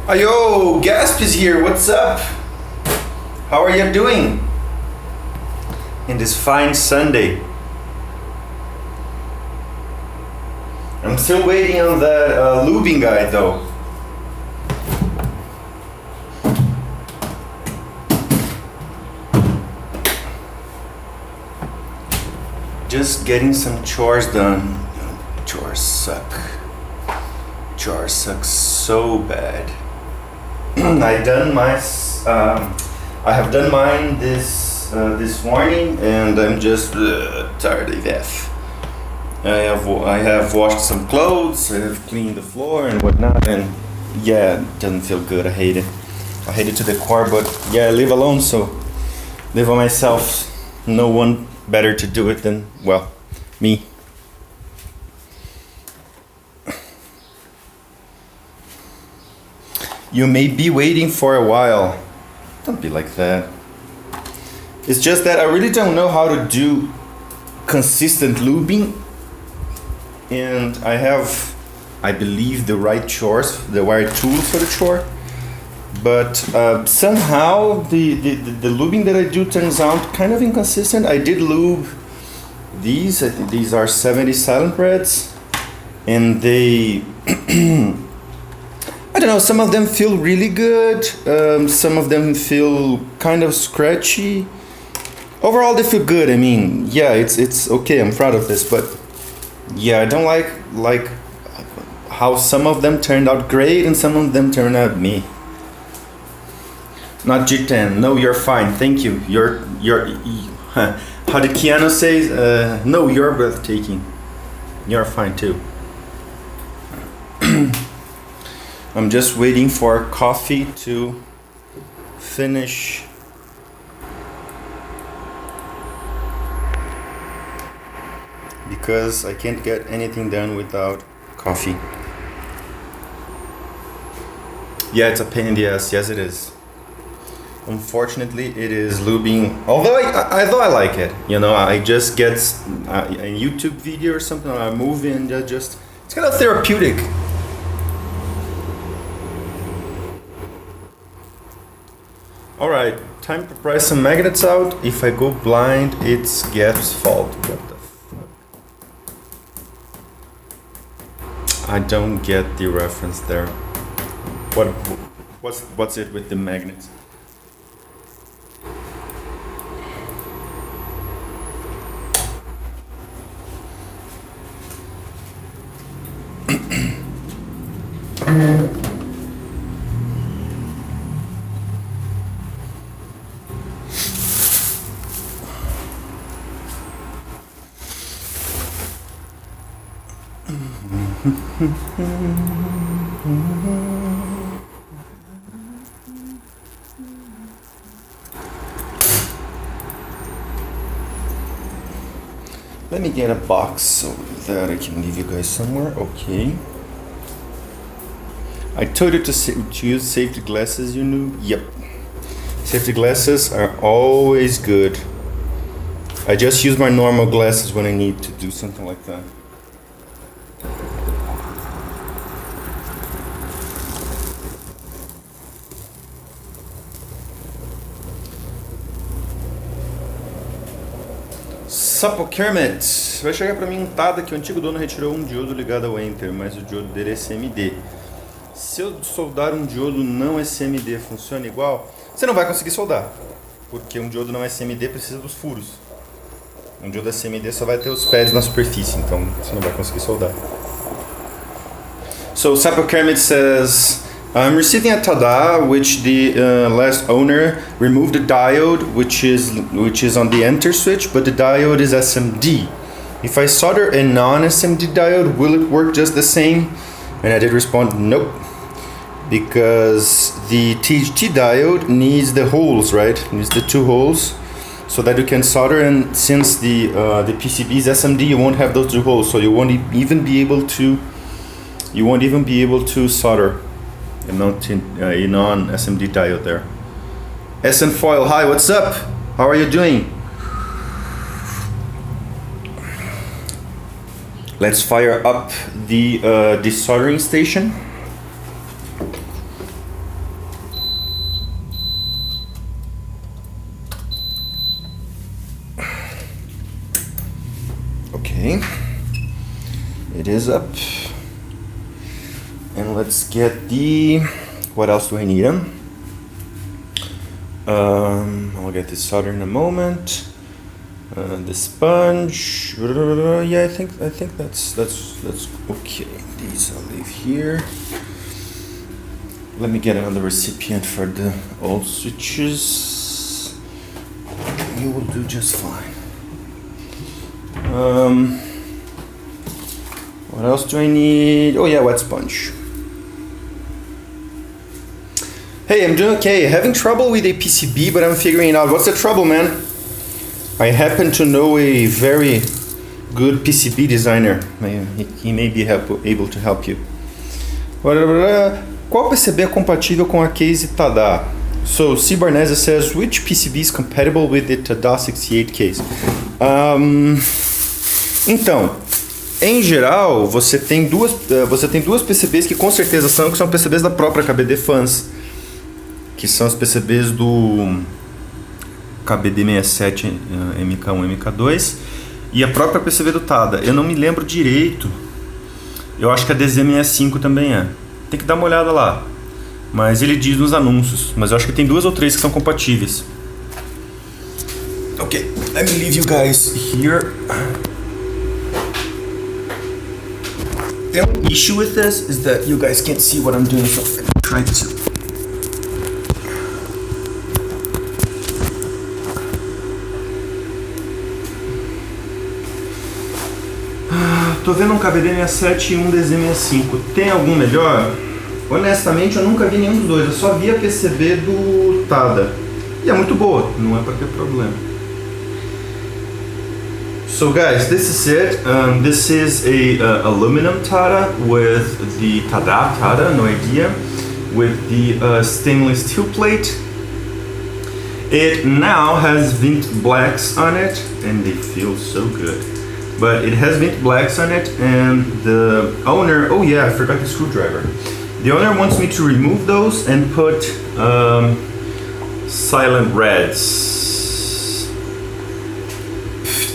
Yo, Gasp is here. What's up? How are you doing in this fine Sunday? I'm still waiting on that lubing guide though. Just getting some chores done. Chores suck. Chores suck so bad. I have done mine this morning, and I'm just tired AF. I have washed some clothes, I have cleaned the floor and whatnot, and yeah, it doesn't feel good. I hate it. I hate it to the core, but yeah, I live alone, so live on myself. No one better to do it than, well, me. You may be waiting for a while. Don't be like that. It's just that I really don't know how to do consistent lubing, and I have, I believe, the right tools for the chore, but somehow the lubing that I do turns out kind of inconsistent. I did lube these. I think these are 70 silent breads, and they I don't know, some of them feel really good, some of them feel kind of scratchy. Overall they feel good. I mean, yeah, it's okay, I'm proud of this, but yeah, I don't like how some of them turned out great and some of them turned out me. Not G10, no, you're fine, thank you. You're how did Keanu say? No, you're breathtaking. You're fine too. I'm just waiting for coffee to finish. Because I can't get anything done without coffee. Yeah, it's a pain in the ass. Yes, it is. Unfortunately, it is lubing. Although I like it. You know, I just get a YouTube video or something, or a movie, and just it's kind of therapeutic. Alright, time to pry some magnets out. If I go blind, it's Gasp's fault. What the fuck? I don't get the reference there. What's it with the magnets? Let me get a box so that I can leave you guys somewhere. Okay. I told you to use safety glasses, you knew? Yep. Safety glasses are always good. I just use my normal glasses when I need to do something like that. Sapo Kermit, vai chegar pra mim um TADA que o antigo dono retirou um diodo ligado ao Enter, mas o diodo dele é SMD. Se eu soldar um diodo não SMD, funciona igual? Você não vai conseguir soldar, porque um diodo não SMD precisa dos furos. Um diodo SMD só vai ter os pads na superfície, então você não vai conseguir soldar. So Sapo Kermit says, I'm receiving a TADA which the last owner removed the diode which is on the enter switch, but the diode is SMD. If I solder a non-SMD diode, will it work just the same? And I did respond, nope, because the THT diode needs the holes, right? It needs the two holes so that you can solder, and since the PCB is SMD, you won't have those two holes, so you won't even be able to solder a non-SMD diode there. SN Foil, hi, what's up? How are you doing? Let's fire up the desoldering station. It is up. And let's get the, what else do I need? I'll get this solder in a moment. The sponge. Yeah, I think that's okay. These I'll leave here. Let me get another recipient for the old switches. You will do just fine. What else do I need? Oh yeah, wet sponge. Hey, I'm doing okay. Having trouble with a PCB, but I'm figuring it out. What's the trouble, man? I happen to know a very good PCB designer. He may be able to help you. Qual PCB é compatível com a case TADA? So C. Barnesa says, which PCB is compatible with the TADA68 case? Então, em geral, você tem duas PCBs que com certeza são PCBs da própria KBD Fans, que são as PCBs do KBD67 MK1 MK2 e a própria PCB do TADA. Eu não me lembro direito. Eu acho que a DZ65 também é. Tem que dar uma olhada lá. Mas ele diz nos anúncios. Mas eu acho que tem 2 ou 3 que são compatíveis. Ok, let me leave you guys here. The only issue with this is that you guys can't see what I'm doing, so I'm trying to. Tô vendo um KBD67 e um DZ65. Tem algum melhor? Honestamente, eu nunca vi nenhum dos dois. Eu só vi a PCB do TADA. E é muito boa, não é pra ter problema. So guys, this is it. This is a aluminum TADA with the TADA, no idea, with the stainless steel plate. It now has Vint Blacks on it, and they feel so good. But it has Vint Blacks on it, and the owner, oh yeah, I forgot the screwdriver. The owner wants me to remove those and put silent reds.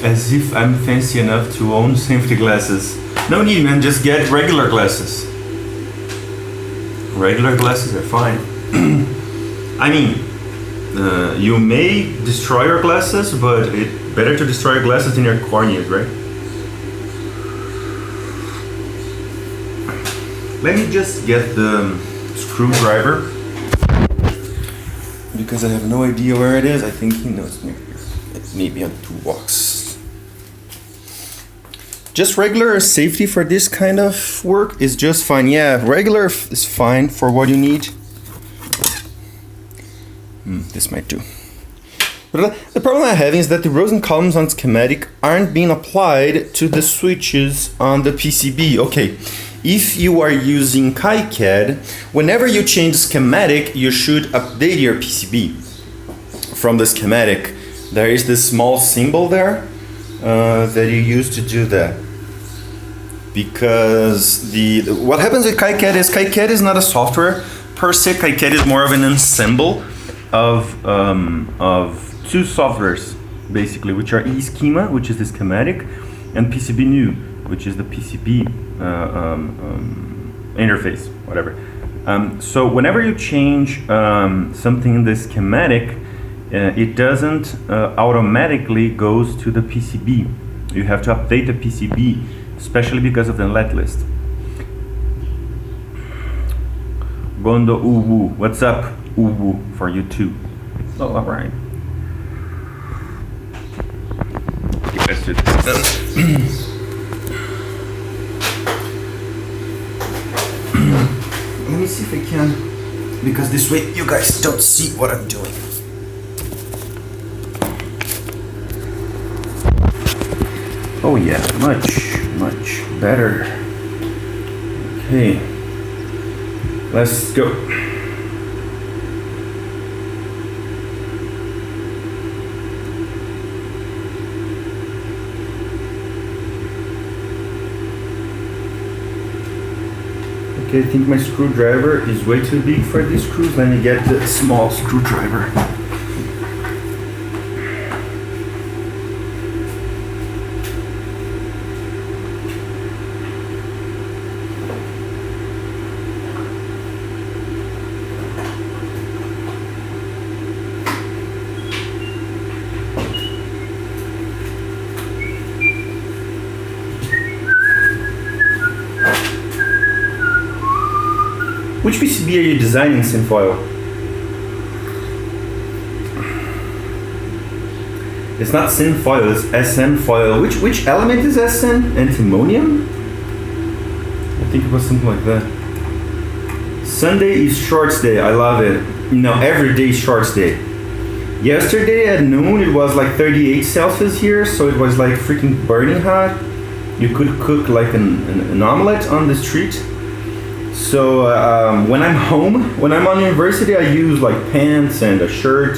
As if I'm fancy enough to own safety glasses. No need, man, just get regular glasses. Regular glasses are fine. I mean, you may destroy your glasses, but it's better to destroy your glasses than your corneas, right? Let me just get the screwdriver, because I have no idea where it is. I think he knows near here. It may be on the toolbox. Just regular safety for this kind of work is just fine. Yeah, regular is fine for what you need. This might do. But the problem I'm having is that the rows and columns on schematic aren't being applied to the switches on the PCB. Okay. If you are using KiCad, whenever you change schematic, you should update your PCB. From the schematic, there is this small symbol there that you use to do that. Because what happens with KiCad is not a software per se. KiCad is more of an ensemble of 2 softwares, basically, which are eSchema, which is the schematic, and PCB New, which is the PCB interface, whatever. So whenever you change something in the schematic, it doesn't automatically goes to the PCB. You have to update the PCB, especially because of the let list. Gondo Uwu, what's up, Uwu, for you too. Oh, alright. Okay, let's do this. Let me see if I can, because this way you guys don't see what I'm doing. Oh yeah, much better. Okay, let's go. Okay, I think my screwdriver is way too big for these screws. Let me get the small screwdriver. Which PCB are you designing, Sinfoil? It's not Sinfoil, it's SN foil. Which element is SN? Antimonium? I think it was something like that. Sunday is shorts day. I love it. No, every day is shorts day. Yesterday at noon it was like 38 Celsius here, so it was like freaking burning hot. You could cook like an omelet on the street. So when I'm home, when I'm on university, I use like pants and a shirt.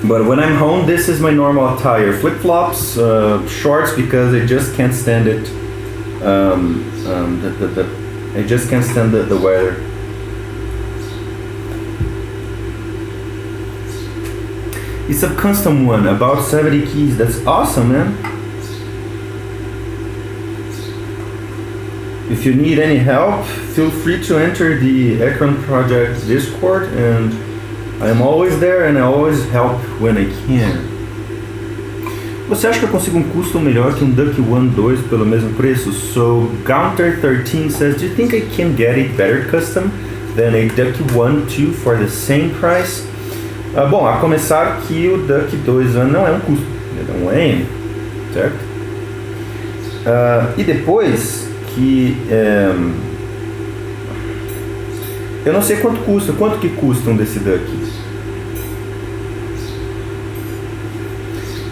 But when I'm home, this is my normal attire: flip-flops, shorts, because I just can't stand it. I just can't stand the weather. It's a custom one, about 70 keys. That's awesome, man. If you need any help, feel free to enter the Ekron Project Discord, and I'm always there and I always help when I can. Você acha que eu consigo um custom melhor que um Duck One 2 pelo mesmo preço? So Gaunter13 says, do you think I can get a better custom than a Duck One 2 for the same price? Bom, a começar que o Duck 2 não é um custom, ele é um AM, certo? E depois que eu não sei quanto que custa desse Duck.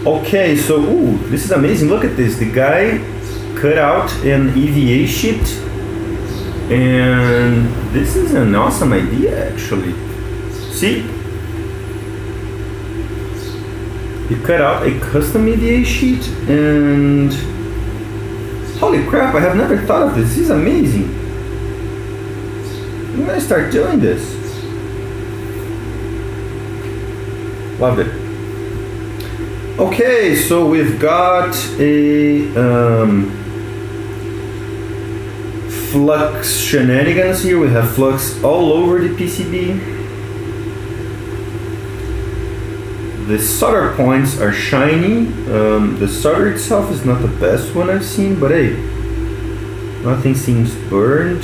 Okay, so this is amazing. Look at this. The guy cut out an EVA sheet, and this is an awesome idea, actually. See? He cut out a custom EVA sheet, and holy crap, I have never thought of this. This is amazing. I'm gonna start doing this. Love it. Okay, so we've got a flux shenanigans here. We have flux all over the PCB. The solder points are shiny. The solder itself is not the best one I've seen, but hey, nothing seems burned.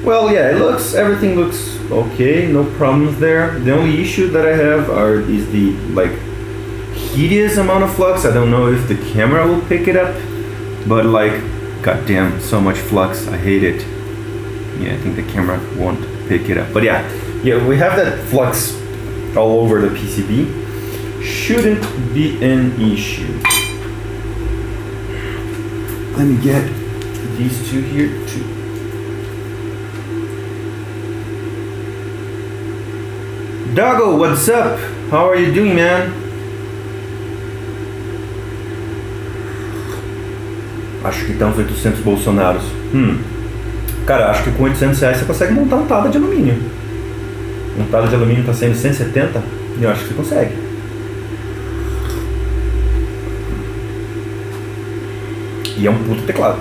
Well, yeah, everything looks okay, no problems there. The only issue that I have is the hideous amount of flux. I don't know if the camera will pick it up, but goddamn, so much flux, I hate it. Yeah, I think the camera won't pick it up, but yeah, we have that flux all over the PCB. Shouldn't be an issue. Let me get these two here too. Doggo, what's up? How are you doing, man? Acho que estão 800 Bolsonaros. Cara, acho que com 800 reais você consegue montar um TADA de alumínio. Um TADA de alumínio está sendo 170 e eu acho que você consegue. E é um puto teclado.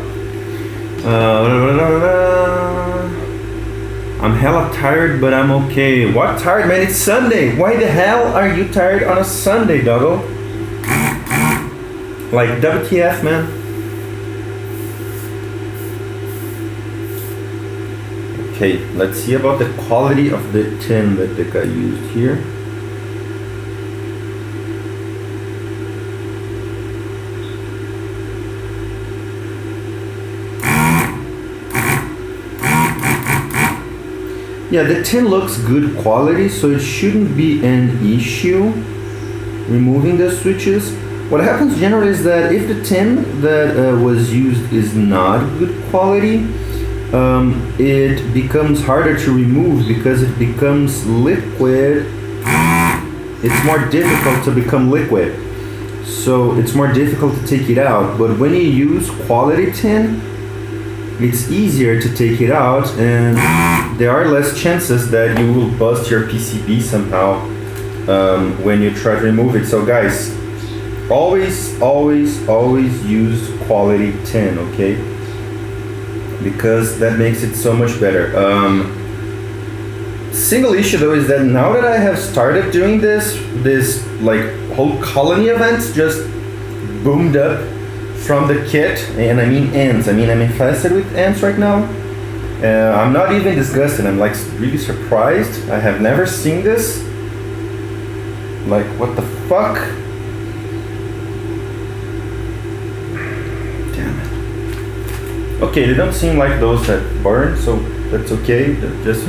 I'm hella tired, but I'm okay. What tired, man? It's Sunday. Why the hell are you tired on a Sunday, doggo? Like, WTF, man? Okay, let's see about the quality of the tin that the guy used here. Yeah, the tin looks good quality, so it shouldn't be an issue removing the switches. What happens generally is that if the tin that was used is not good quality, it becomes harder to remove because it becomes liquid. It's more difficult to become liquid, so it's more difficult to take it out. But when you use quality tin, it's easier to take it out, and there are less chances that you will bust your PCB somehow when you try to remove it. So guys, always use quality tin, okay? Because that makes it so much better. Single issue though is that now that I have started doing this whole colony events just boomed up from the kit, and I mean ants. I'm infested with ants right now. I'm not even disgusted, I'm like really surprised. I have never seen this. Like, what the fuck? Damn it. Okay, they don't seem like those that burn, so that's okay. Just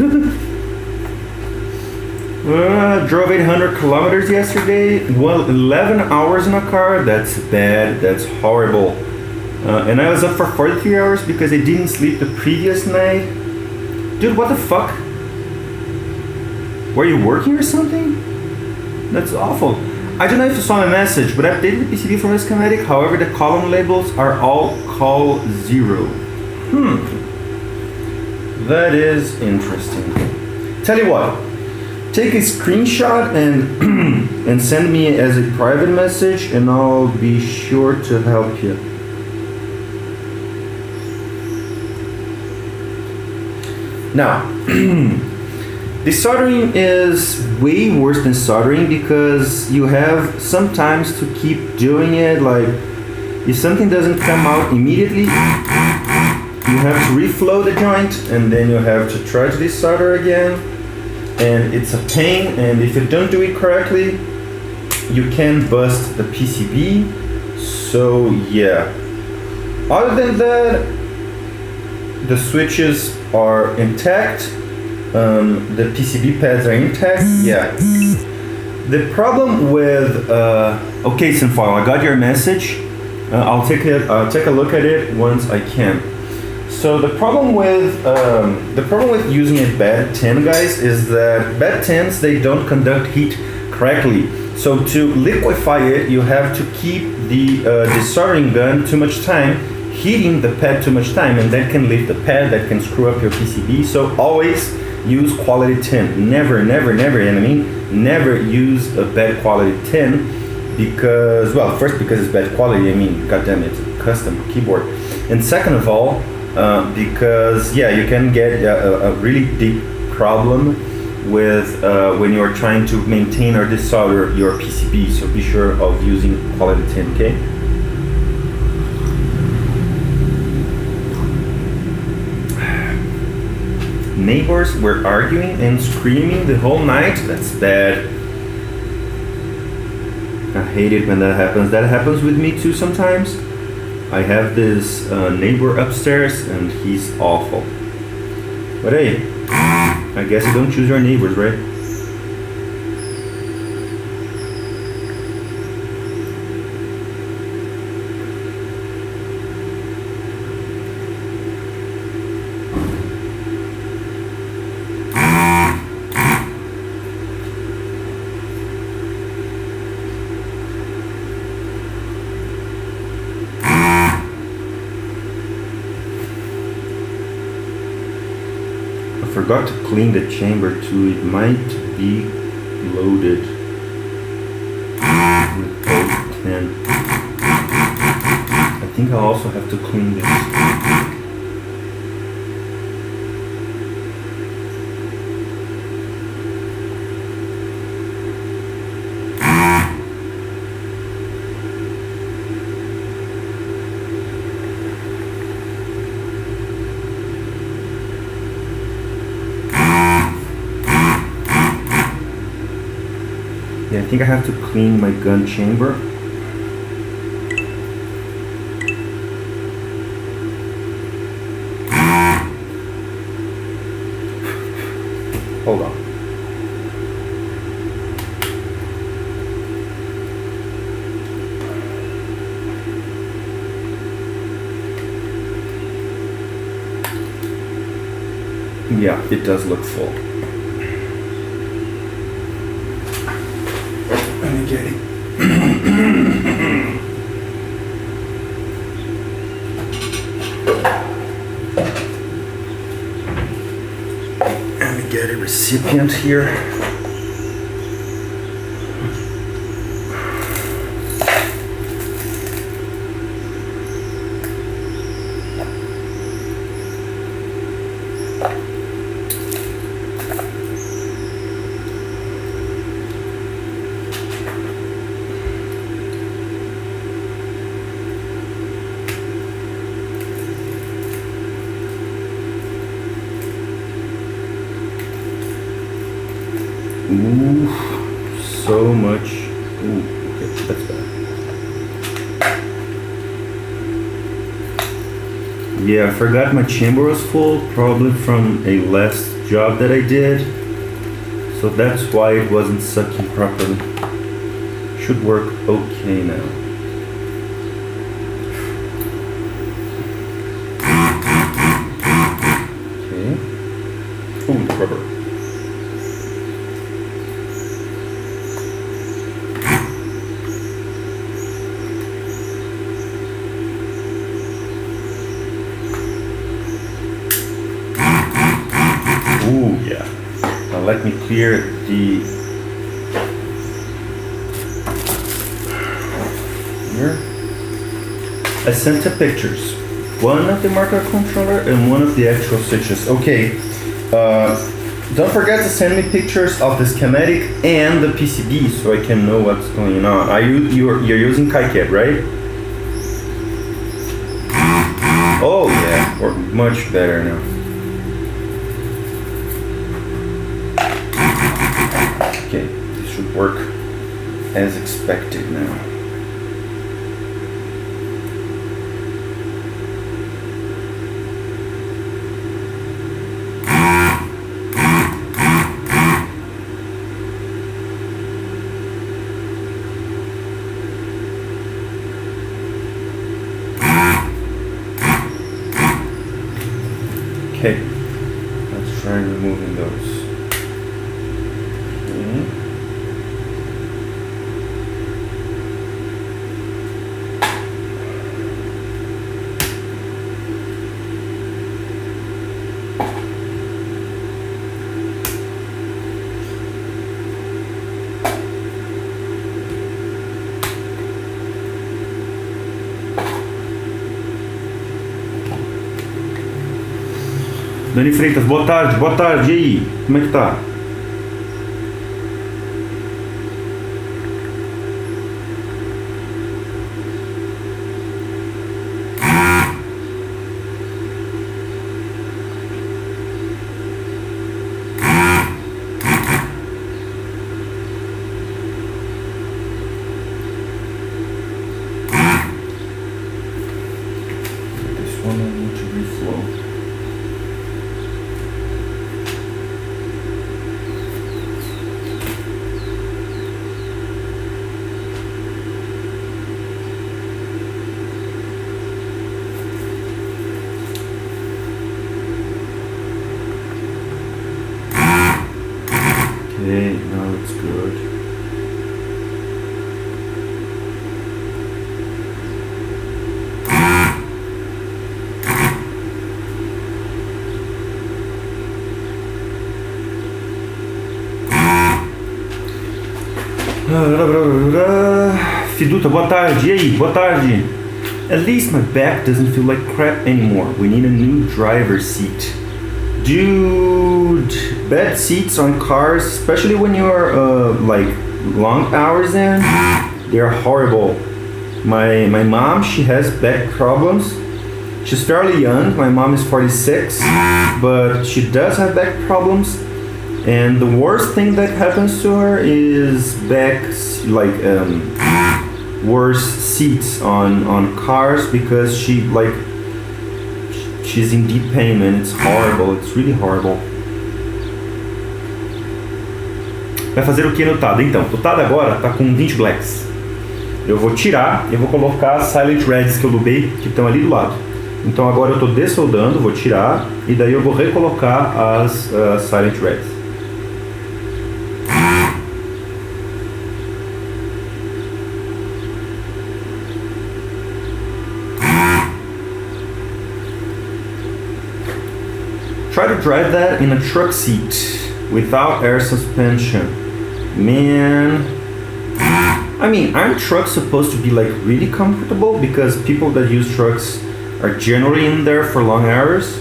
drove 800 kilometers yesterday. Well, 11 hours in a car. That's bad. That's horrible. And I was up for 43 hours because I didn't sleep the previous night. Dude, what the fuck? Were you working or something? That's awful. I don't know if you saw my message, but I updated the PCB from the schematic. However, the column labels are all call 0. That is interesting. Tell you what, take a screenshot and send me as a private message, and I'll be sure to help you. Now, desoldering is way worse than soldering because you have sometimes to keep doing it. Like, if something doesn't come out immediately, you have to reflow the joint and then you have to try to desolder again. And it's a pain, and if you don't do it correctly, you can bust the PCB. So yeah. Other than that, the switches are intact. The PCB pads are intact. Yeah. The problem with okay, Sinfile, I got your message. I'll take a look at it once I can. So the problem with using a bad tin, guys, is that bad tins, they don't conduct heat correctly. So to liquefy it, you have to keep the desoldering gun too much time, heating the pad too much time, and that can leave the pad, that can screw up your PCB. So always use quality tin. Never, never, never, and I mean never use a bad quality tin because, well, first because it's bad quality, I mean, goddamn, it's a custom keyboard. And second of all, because yeah, you can get a really deep problem with when you are trying to maintain or desolder your PCB. So be sure of using quality tin, okay? Neighbors were arguing and screaming the whole night. That's bad. I hate it when that happens. That happens with me too sometimes. I have this neighbor upstairs and he's awful. But hey, I guess you don't choose your neighbors, right? Forgot to clean the chamber too. It might be loaded with tin. I think I'll also have to clean this. Yeah, I think I have to clean my gun chamber. Hold on. Yeah, it does look full. Let me get it. Let me get a recipient here. Ooh, so much. Ooh, okay, that's bad. Yeah, I forgot my chamber was full, probably from a last job that I did. So that's why it wasn't sucking properly. Should work okay now. Okay. Oh, the rubber. Ooh, yeah. Now let me clear the here. I sent the pictures. One of the microcontroller and one of the actual switches. Okay. Don't forget to send me pictures of the schematic and the PCB so I can know what's going on. You're using KiCad, right? Oh yeah, or much better now. Okay, this should work as expected now. Okay, let's try removing those. Okay. Dani Freitas, boa tarde, e aí? Como é que tá? This one I need to reflow. Okay, now it's good. Fiduta, boa tarde. E aí? Boa tarde. At least my back doesn't feel like crap anymore. We need a new driver's seat. Dude, bad seats on cars, especially when you're like long hours in, they're horrible. My mom, she has back problems. She's fairly young. My mom is 46, but she does have back problems. And the worst thing that happens to her is worse seats on cars because she's in deep pain, man. It's horrible. It's really horrible. Vai fazer o que no TADA? Então, o TADA agora tá com Vint Blacks. Eu vou tirar e vou colocar as Silent Reds que eu lubei, que estão ali do lado. Então agora eu tô dessoldando, vou tirar e daí eu vou recolocar as Silent Reds. Try to drive that in a truck seat without air suspension. Man, I mean, aren't trucks supposed to be like really comfortable? Because people that use trucks are generally in there for long hours.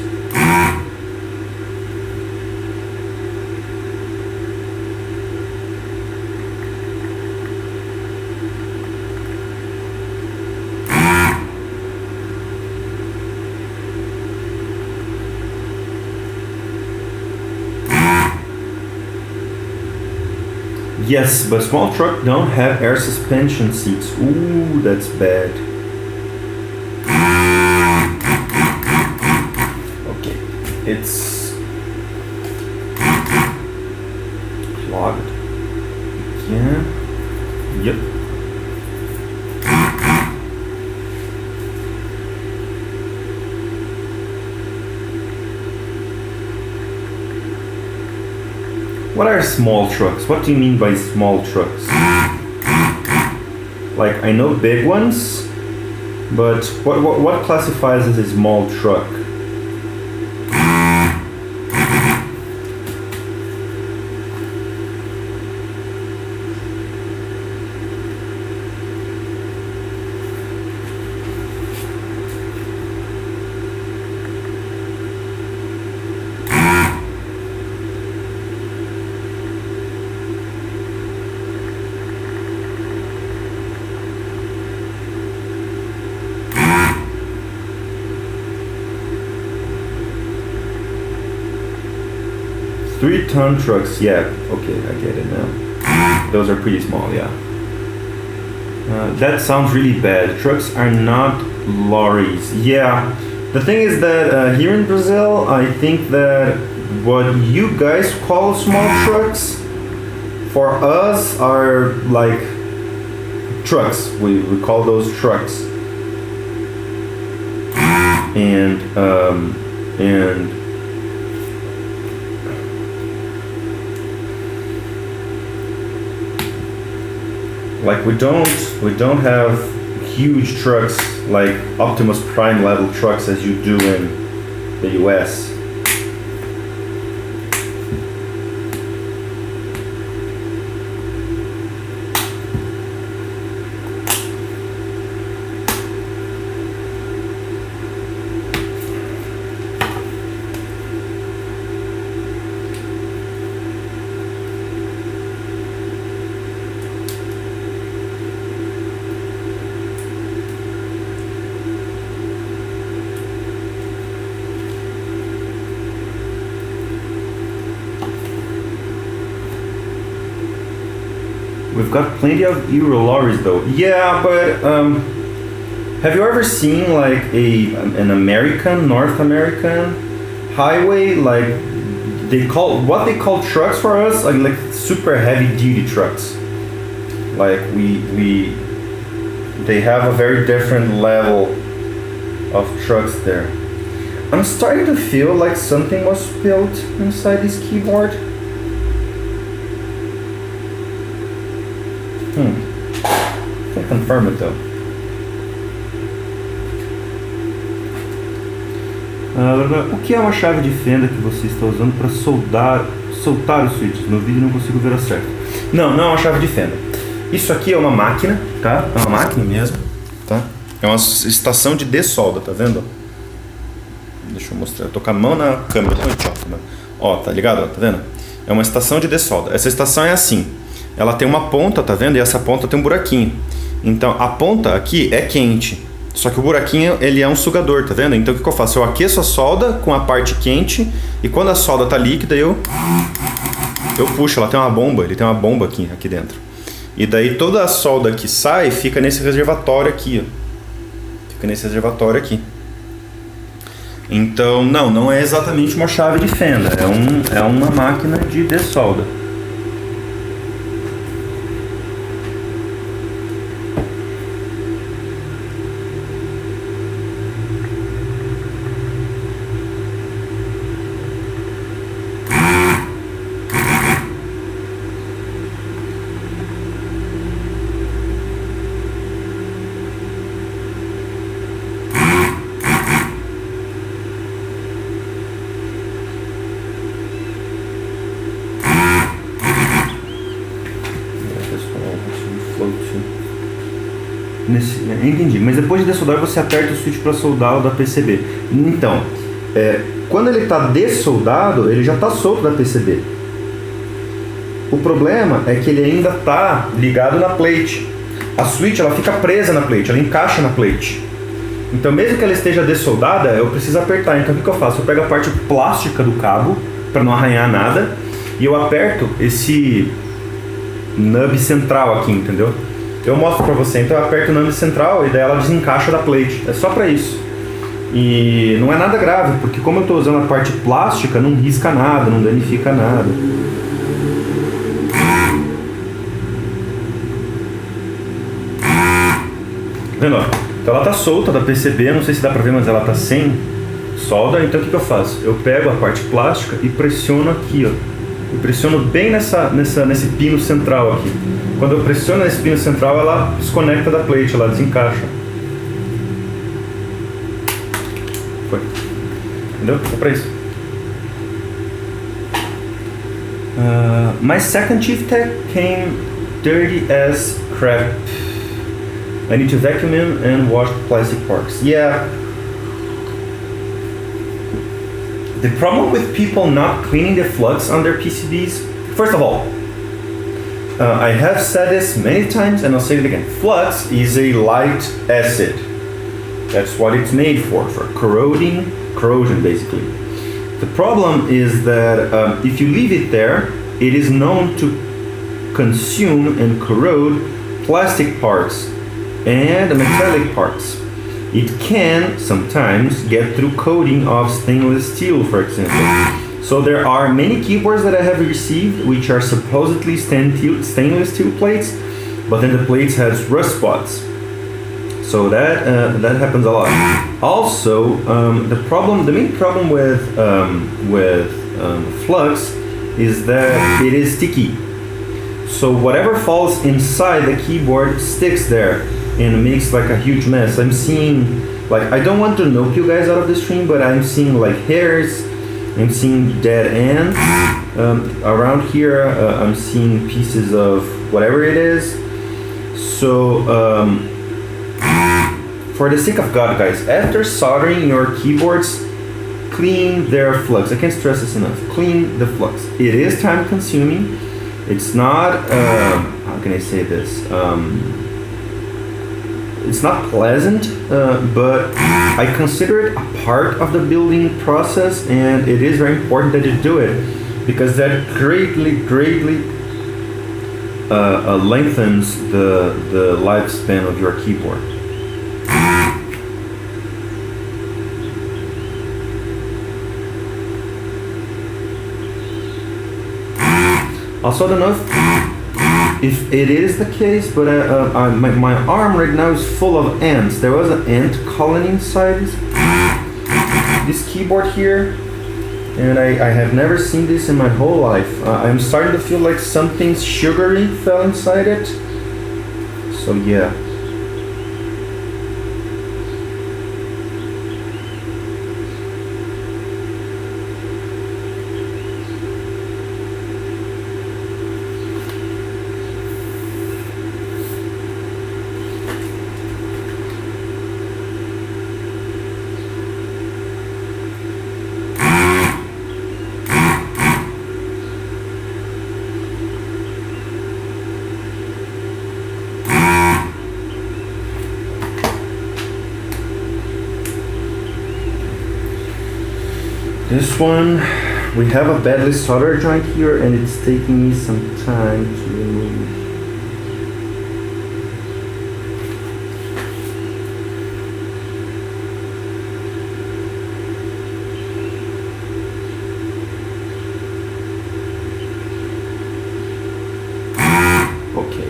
Yes, but small truck don't have air suspension seats. Ooh, that's bad. Okay, it's clogged. Yeah. Yep. What are small trucks? What do you mean by small trucks? Like, I know big ones, but what classifies as a small truck? Three-ton trucks, yeah. Okay, I get it now. Those are pretty small, yeah. That sounds really bad. Trucks are not lorries. Yeah. The thing is that here in Brazil, I think that what you guys call small trucks, for us are like trucks. We call those trucks. And like we don't have huge trucks like Optimus Prime level trucks as you do in the US. We've got plenty of Euro lorries though. Yeah, but have you ever seen like an American, North American highway? Like they call trucks for us like super heavy duty trucks. Like they have a very different level of trucks there. I'm starting to feel like something was spilled inside this keyboard. Can't confirm it though. O que é uma chave de fenda que você está usando para soltar os switches? No vídeo não consigo ver a certo. Não é uma chave de fenda. Isso aqui é uma máquina, tá? É uma máquina mesmo, tá? É uma estação de dessolda, tá vendo? Deixa eu mostrar. Eu tô com a mão na câmera. Ó, tá ligado? Tá vendo? É uma estação de dessolda. Essa estação é assim. Ela tem uma ponta, tá vendo? E essa ponta tem um buraquinho. Então, a ponta aqui é quente. Só que o buraquinho, ele é um sugador, tá vendo? Então, o que eu faço? Eu aqueço a solda com a parte quente. E quando a solda tá líquida, eu puxo. Ela tem uma bomba. Ele tem uma bomba aqui dentro. E daí, toda a solda que sai, fica nesse reservatório aqui, ó. Fica nesse reservatório aqui. Então, não é exatamente uma chave de fenda. É uma máquina de dessolda. Entendi, mas depois de dessoldar você aperta o switch para soldar o da PCB. Então, quando ele está dessoldado, ele já está solto da PCB. O problema é que ele ainda está ligado na plate. A switch ela fica presa na plate, ela encaixa na plate. Então mesmo que ela esteja dessoldada, eu preciso apertar. Então o que eu faço? Eu pego a parte plástica do cabo, para não arranhar nada, e eu aperto nub central aqui, entendeu? Eu mostro pra você, então eu aperto o nub central e daí ela desencaixa da plate. É só pra isso. E não é nada grave, porque como eu estou usando a parte plástica, não risca nada, não danifica nada. Vendo, ó? Então ela tá solta da PCB, não sei se dá pra ver, mas ela tá sem solda. Então o que eu faço? Eu pego a parte plástica e pressiono aqui, ó. Eu pressiono bem nesse pino central aqui. Quando eu pressiono nesse pino central, ela desconecta da plate, ela desencaixa. Foi. Entendeu? É pra isso. My second chief tech came dirty as crap. I need to vacuum him and wash the plastic parts. Yeah. The problem with people not cleaning the flux on their PCBs, first of all, I have said this many times and I'll say it again. Flux is a light acid. That's what it's made for corrosion basically. The problem is that if you leave it there, it is known to consume and corrode plastic parts and metallic parts. It can sometimes get through coating of stainless steel, for example. So there are many keyboards that I have received which are supposedly stainless steel plates, but then the plates has rust spots. So that happens a lot. Also, the main problem with flux is that it is sticky. So whatever falls inside the keyboard sticks there and makes like a huge mess. I'm seeing, like, I don't want to knock you guys out of the stream, but I'm seeing like hairs, I'm seeing dead ends around here. I'm seeing pieces of whatever it is. So for the sake of God, guys, after soldering your keyboards, clean their flux. I can't stress this enough. Clean the flux. It is time consuming. It's not, how can I say this? It's not pleasant, but I consider it a part of the building process, and it is very important that you do it, because that greatly lengthens the lifespan of your keyboard. Also, I don't know if it is the case, but my arm right now is full of ants. There was an ant colony inside this keyboard here, and I have never seen this in my whole life. I'm starting to feel like something sugary fell inside it. So yeah. This one, we have a badly soldered joint here, and it's taking me some time to remove. Okay,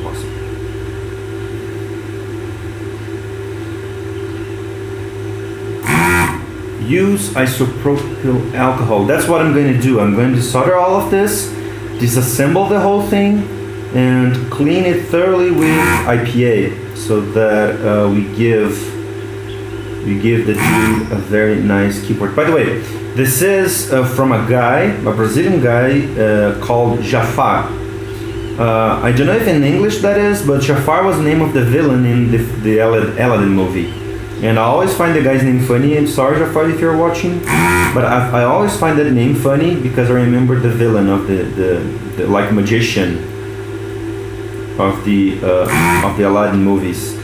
awesome. Use isopropyl alcohol. That's what I'm going to do. I'm going to solder all of this, disassemble the whole thing, and clean it thoroughly with IPA, so that we give the dude a very nice keyboard. By the way, this is from a Brazilian guy called Jafar. I don't know if in English that is, but Jafar was the name of the villain in the Aladdin movie. And I always find the guy's name funny. I'm sorry, Jafar, if you're watching, but I always find that name funny because I remember the villain of the like magician of the Aladdin movies.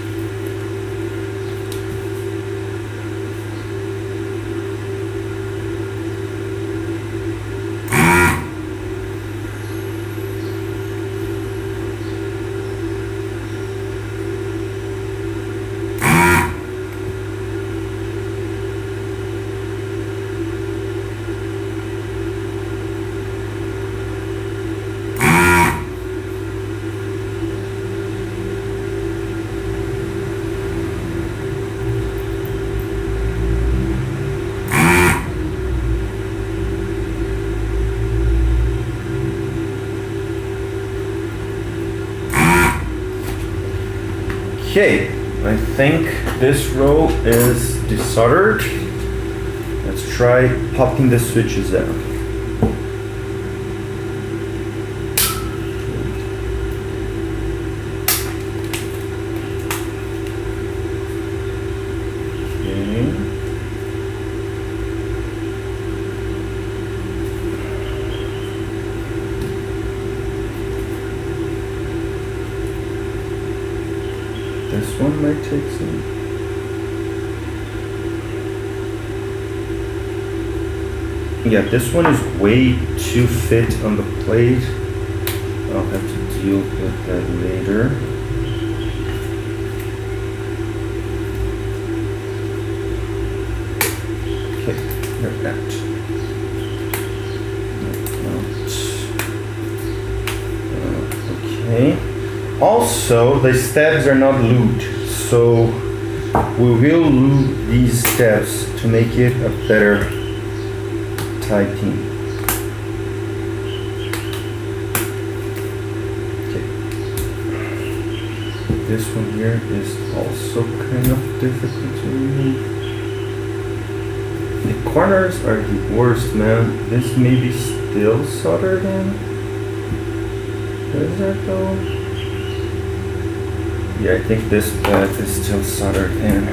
Okay, I think this row is desoldered. Let's try popping the switches out. This one might take some. Yeah, this one is way too fit on the plate. I'll have to deal with that later. Okay, like that. Okay. Also, the stabs are not lubed, so we will lube these stabs to make it a better typing. Okay. This one here is also kind of difficult to remove. The corners are the worst, man. This may be still soldered in. Is that though? Yeah, I think this part is still soldered in.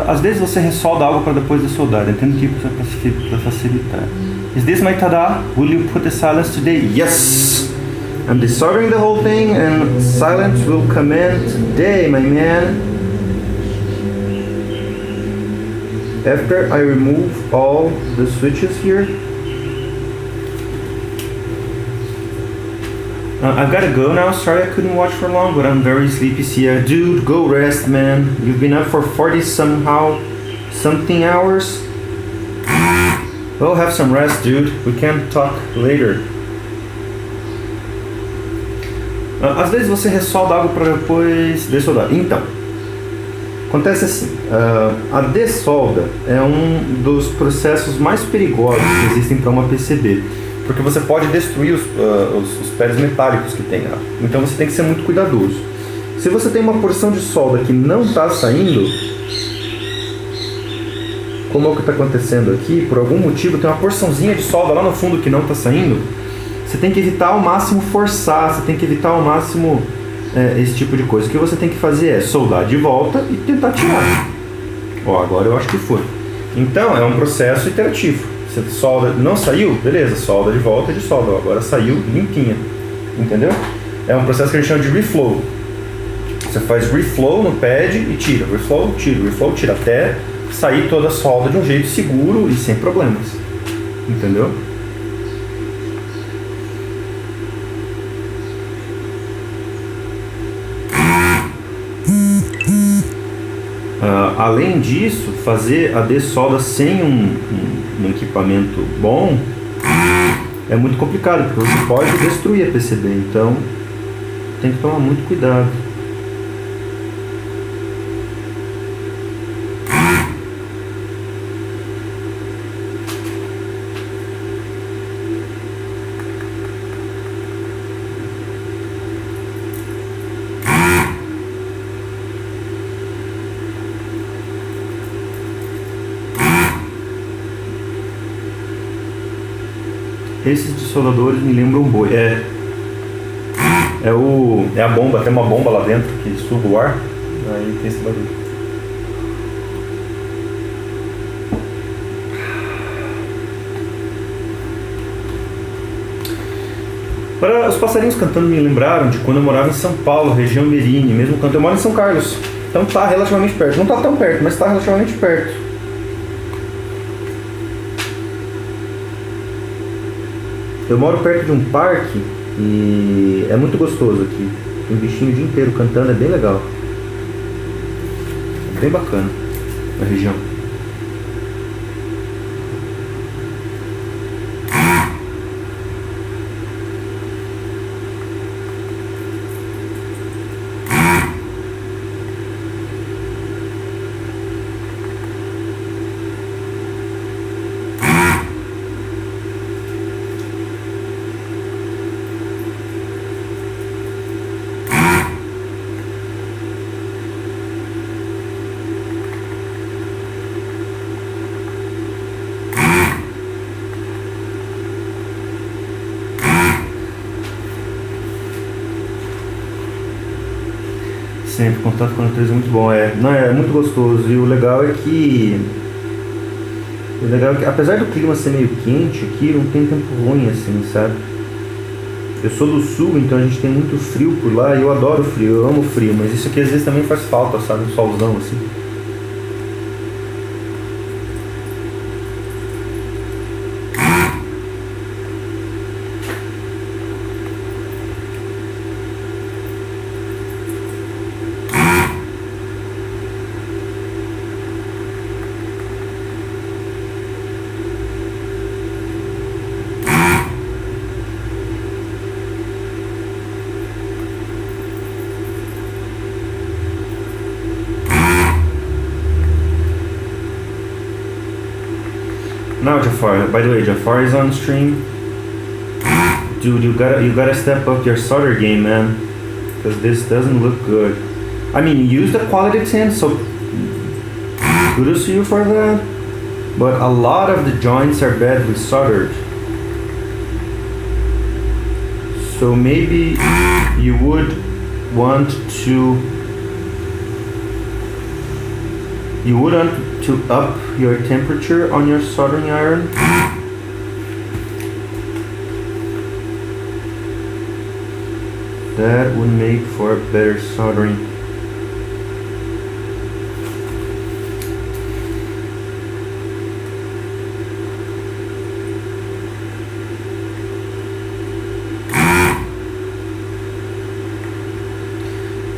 Às vezes você ressolda algo para depois de soldar. Entendo que isso é para facilitar. Is this my TADA? Will you put the silence today? Yes! I'm desoldering the whole thing and silence will come in today, my man. After I remove all the switches here. I've got to go now. Sorry I couldn't watch for long, but I'm very sleepy. See ya. Dude, go rest, man. You've been up for 40 something hours. Well, have some rest, dude. We can talk later. Às vezes você ressolda algo para depois dessoldar. Então, acontece assim, a dessolda é um dos processos mais perigosos que existem para uma PCB, porque você pode destruir os pads metálicos que tem lá. Então você tem que ser muito cuidadoso. Se você tem uma porção de solda que não está saindo, como é o que está acontecendo aqui, por algum motivo tem uma porçãozinha de solda lá no fundo que não está saindo, você tem que evitar ao máximo forçar, você tem que evitar ao máximo esse tipo de coisa. O que você tem que fazer é soldar de volta e tentar tirar. Ó, agora eu acho que foi. Então é um processo iterativo. Você solda, não saiu? Beleza, solda de volta e de solda. Ó, agora saiu limpinha. Entendeu? É um processo que a gente chama de reflow. Você faz reflow no pad e tira. Reflow, tira. Até sair toda a solda de um jeito seguro e sem problemas. Entendeu? Além disso, fazer a dessolda sem um equipamento bom é muito complicado, porque você pode destruir a PCB, então tem que tomar muito cuidado. Esses dissoladores me lembram boi. É a bomba, tem uma bomba lá dentro que suga o ar. Aí tem esse barulho. Para os passarinhos cantando me lembraram de quando eu morava em São Paulo, região Merine, mesmo quando eu moro em São Carlos. Então tá relativamente perto. Não tá tão perto, mas tá relativamente perto. Eu moro perto de um parque e é muito gostoso aqui. Tem um bichinho o dia inteiro cantando, é bem legal. É bem bacana a região. sempre, contato com a natureza é muito bom, não, é muito gostoso, e o legal é que apesar do clima ser meio quente aqui, não tem tempo ruim assim, sabe? Eu sou do sul, então a gente tem muito frio por lá, e eu adoro frio, eu amo frio, mas isso aqui às vezes também faz falta, sabe? Um solzão assim. Now Jafar, by the way, Jafar is on stream. Dude, you gotta step up your solder game, man, because this doesn't look good. I mean, you use the quality 10, so kudos to you for that. But a lot of the joints are badly soldered. So maybe you would want to up your temperature on your soldering iron. That would make for better soldering.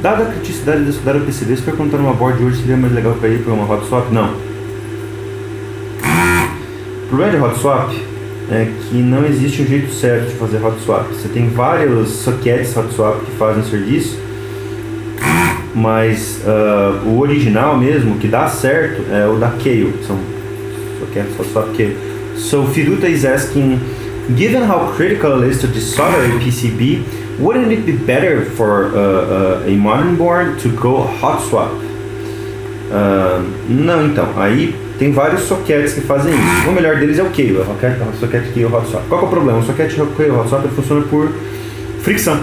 Dada a criticidade de estudar o PCB, se perguntar uma board hoje seria mais legal para ir para uma hot swap? Não. O problema de hot swap é que não existe um jeito certo de fazer hot swap. Você tem vários sockets hot swap que fazem serviço, mas o original mesmo, que dá certo, é o da Kale. São sockets hot swap Kale. So Firuta is asking, given how critical it is to desolder a PCB, wouldn't it be better for a modern board to go hot swap? Não, então, aí tem vários sockets que fazem isso. O melhor deles é o Kale, o socket Kale hot swap. Qual que é o problema? O socket Kale hot swap ele funciona por fricção.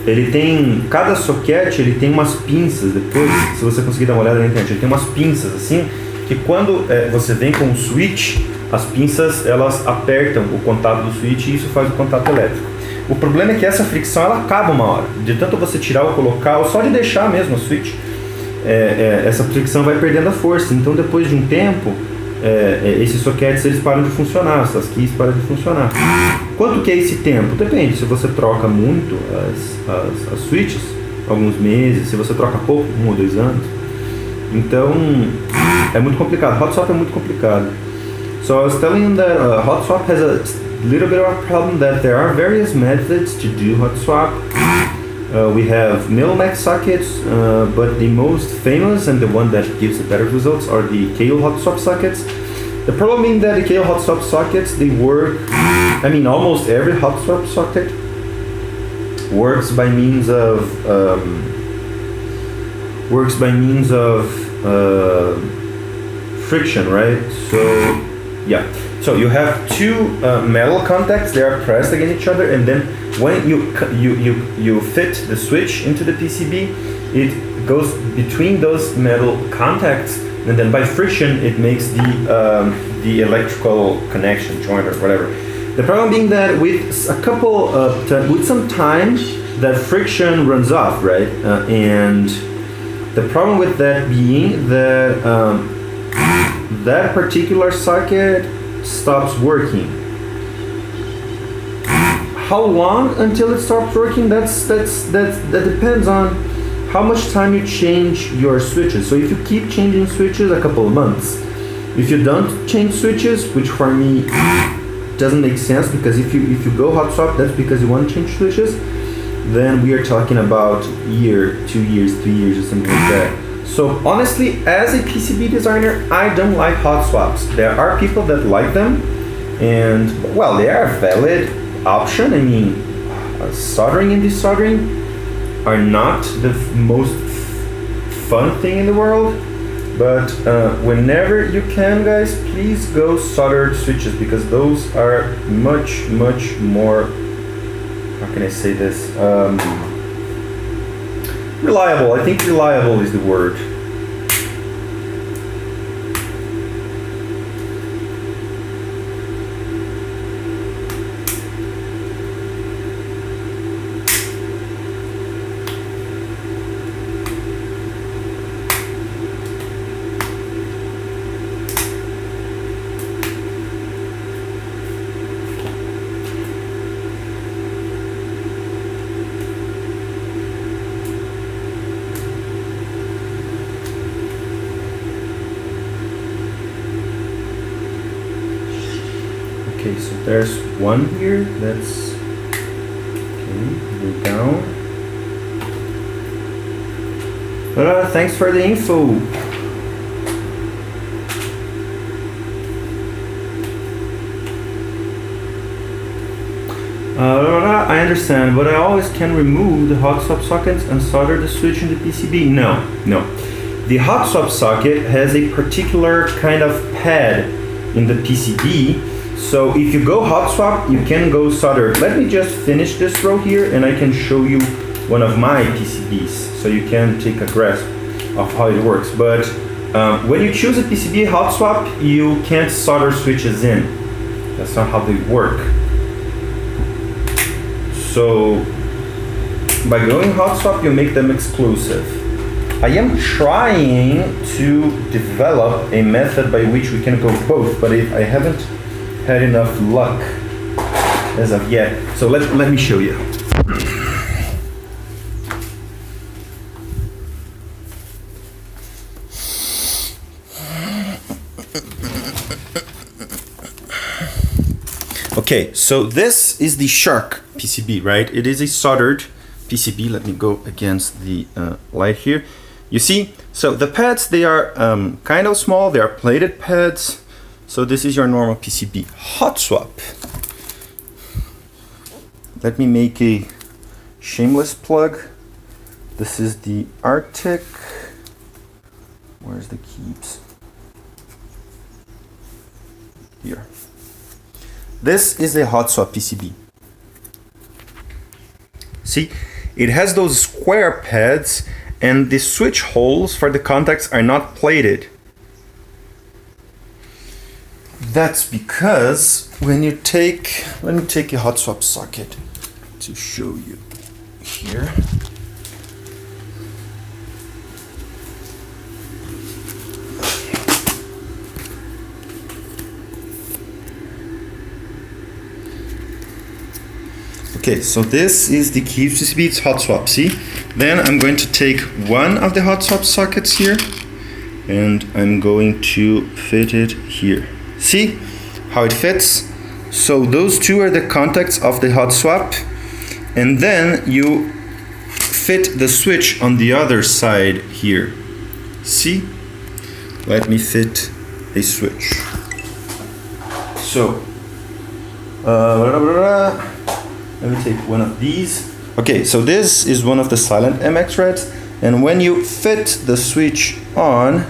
Ele tem, cada socket ele tem umas pinças, depois, se você conseguir dar uma olhada na internet, ele tem umas pinças assim, que quando você vem com o switch, as pinças elas apertam o contato do switch e isso faz o contato elétrico. O problema é que essa fricção ela acaba uma hora, de tanto você tirar ou colocar, ou só de deixar mesmo o switch, essa fricção vai perdendo a força. Então depois de um tempo, esses sockets eles param de funcionar, essas keys param de funcionar. Quanto que é esse tempo? Depende, se você troca muito as switches, alguns meses, se você troca pouco, 1 ou 2 anos, então é muito complicado. Hot swap é muito complicado. So I was telling him that hot swap has a little bit of a problem, that there are various methods to do hot swap. We have mill-max sockets, but the most famous and the one that gives the better results are the Kale hot swap sockets. The problem being that the Kale hot swap sockets, they work, I mean almost every hot swap socket works by means of friction, right? So yeah, so you have two metal contacts, they are pressed against each other, and then when you fit the switch into the PCB, it goes between those metal contacts, and then by friction it makes the electrical connection, joint or whatever. The problem being that with with some time that friction runs off, right? And the problem with that being that that particular socket stops working. How long until it stops working? That depends on how much time you change your switches. So if you keep changing switches a couple of months, if you don't change switches, which for me doesn't make sense, because if you go hot swap, that's because you want to change switches, then we are talking about year, 2 years, 3 years, or something like that. So honestly, as a PCB designer, I don't like hot swaps. There are people that like them, and well, they are a valid option. I mean, soldering and desoldering are not the most fun thing in the world, but whenever you can, guys, please go soldered switches, because those are much more, how can I say this, reliable. I think reliable is the word. Okay, so there's one here. That's okay. Go down. Thanks for the info. I understand, but I always can remove the hot swap sockets and solder the switch in the PCB. No. The hot swap socket has a particular kind of pad in the PCB. So if you go hot swap, you can go solder. Let me just finish this row here and I can show you one of my PCBs so you can take a grasp of how it works. But when you choose a PCB hot swap, you can't solder switches in. That's not how they work. So by going hot swap, you make them exclusive. I am trying to develop a method by which we can go both, but I haven't had enough luck as of yet. So let me show you. Okay, so this is the Shark PCB, right? It is a soldered PCB. Let me go against the light here. You see, so the pads, they are kind of small. They are plated pads. So this is your normal PCB. Hot swap. Let me make a shameless plug. This is the Arctic. Where's the keeps? Here. This is a hot swap PCB. See, it has those square pads and the switch holes for the contacts are not plated. That's because when you take, let me take a hot swap socket to show you here. Okay, so this is the key PCB, it's hot swap, see? Then I'm going to take one of the hot swap sockets here and I'm going to fit it here. See how it fits? So those two are the contacts of the hot swap, and then you fit the switch on the other side here. See? Let me fit a switch. So, let me take one of these. Okay, so this is one of the silent MX reds, and when you fit the switch on,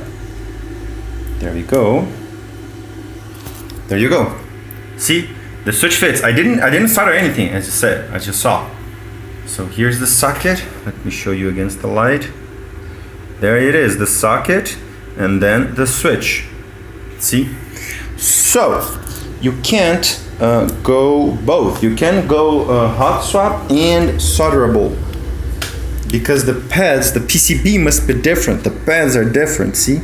there we go. There you go. See, the switch fits. I didn't solder anything, as you said, as you saw. So here's the socket. Let me show you against the light. There it is, the socket, and then the switch. See? So you can't go both. You can go hot swap and solderable because the pads, the PCB must be different. The pads are different. See?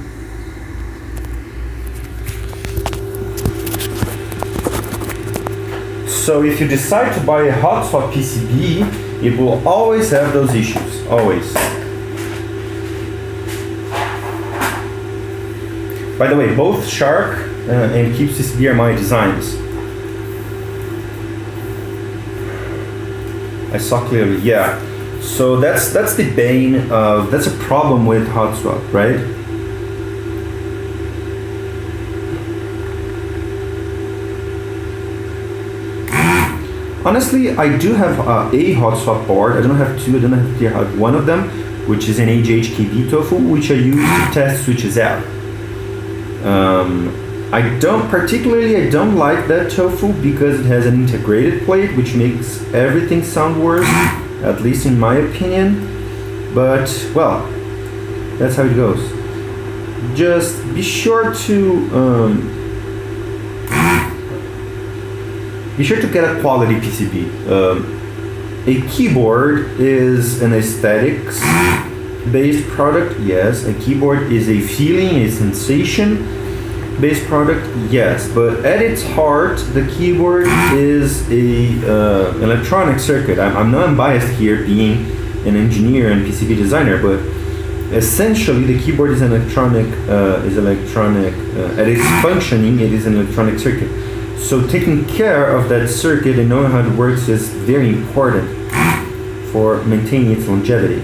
So if you decide to buy a hot swap PCB, it will always have those issues, always. By the way, both Shark and Keeps PCB are my designs. I saw clearly, yeah. So that's the bane of, that's a problem with hot swap, right? Honestly, I do have a hot swap board. I don't have two, I don't have three, I have one of them, which is an AGHKB tofu, which I use to test switches out. I don't like that tofu because it has an integrated plate, which makes everything sound worse, at least in my opinion. But, well, that's how it goes. Just be sure to get a quality PCB. A keyboard is an aesthetics based product, yes. A keyboard is a feeling, a sensation based product, yes. But at its heart, the keyboard is a electronic circuit. I'm not unbiased here, being an engineer and PCB designer, but essentially the keyboard is electronic. At its functioning, it is an electronic circuit. So taking care of that circuit and knowing how it works is very important for maintaining its longevity.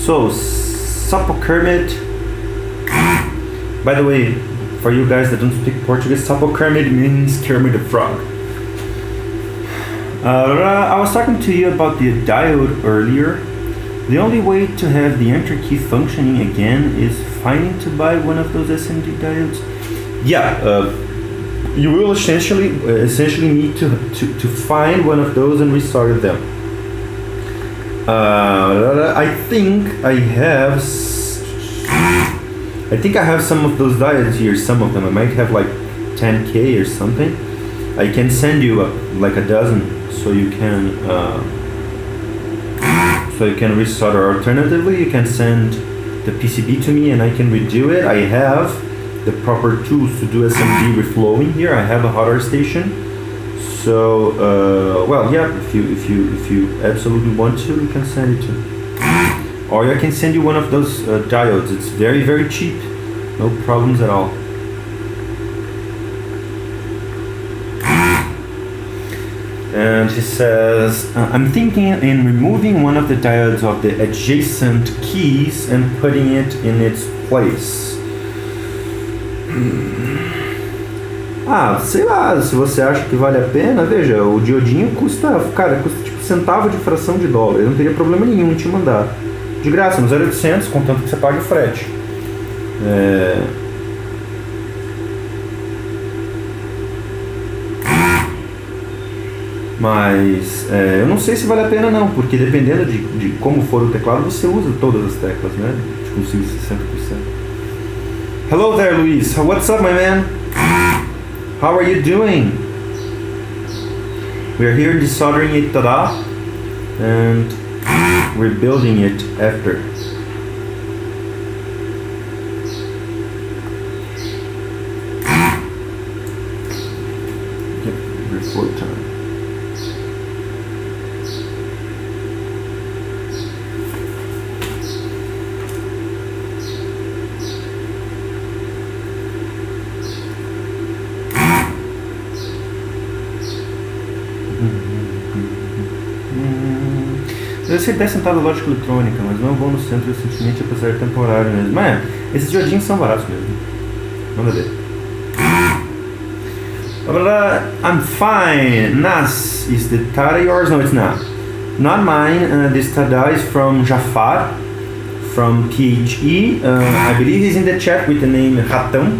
So, Sapo Kermit. By the way, for you guys that don't speak Portuguese, Sapo Kermit means Kermit the Frog. I was talking to you about the diode earlier. The only way to have the enter key functioning again is finding to buy one of those SMD diodes. Yeah, you will essentially need to find one of those and restart them. I think I have some of those diodes here. Some of them I might have like 10k or something. I can send you like a dozen, so you can resolder. Alternatively, you can send the PCB to me and I can redo it. I have the proper tools to do SMD reflowing here. I have a hot air station. So, well, yeah, if you absolutely want to, you can send it to me. Or I can send you one of those diodes. It's very, very cheap. No problems at all. And he says, I'm thinking in removing one of the diodes of the adjacent keys and putting it in its place. Ah, sei lá, se você acha que vale a pena, veja, o diodinho custa tipo centavo de fração de dólar. Eu não teria problema nenhum em te mandar. De graça, no 0800, contanto que você pague o frete. Mas eu não sei se vale a pena não, porque dependendo de como for o teclado, você usa todas as teclas, né? Tipo, 60%. Hello there, Luis. What's up, my man? How are you doing? We are here desoldering it TADA, and we're building it after. Yep, before time. Eu sei 10 centavos lógica eletrônica, mas não vou no centro recentemente, apesar de temporário mesmo. Mas esses diodinhos são baratos mesmo. Vamos ver. I'm fine. Nas, is the TADA yours? No, it's not. Not mine. This TADA is from Jafar, from PHE. I believe he's in the chat with the name Ratão.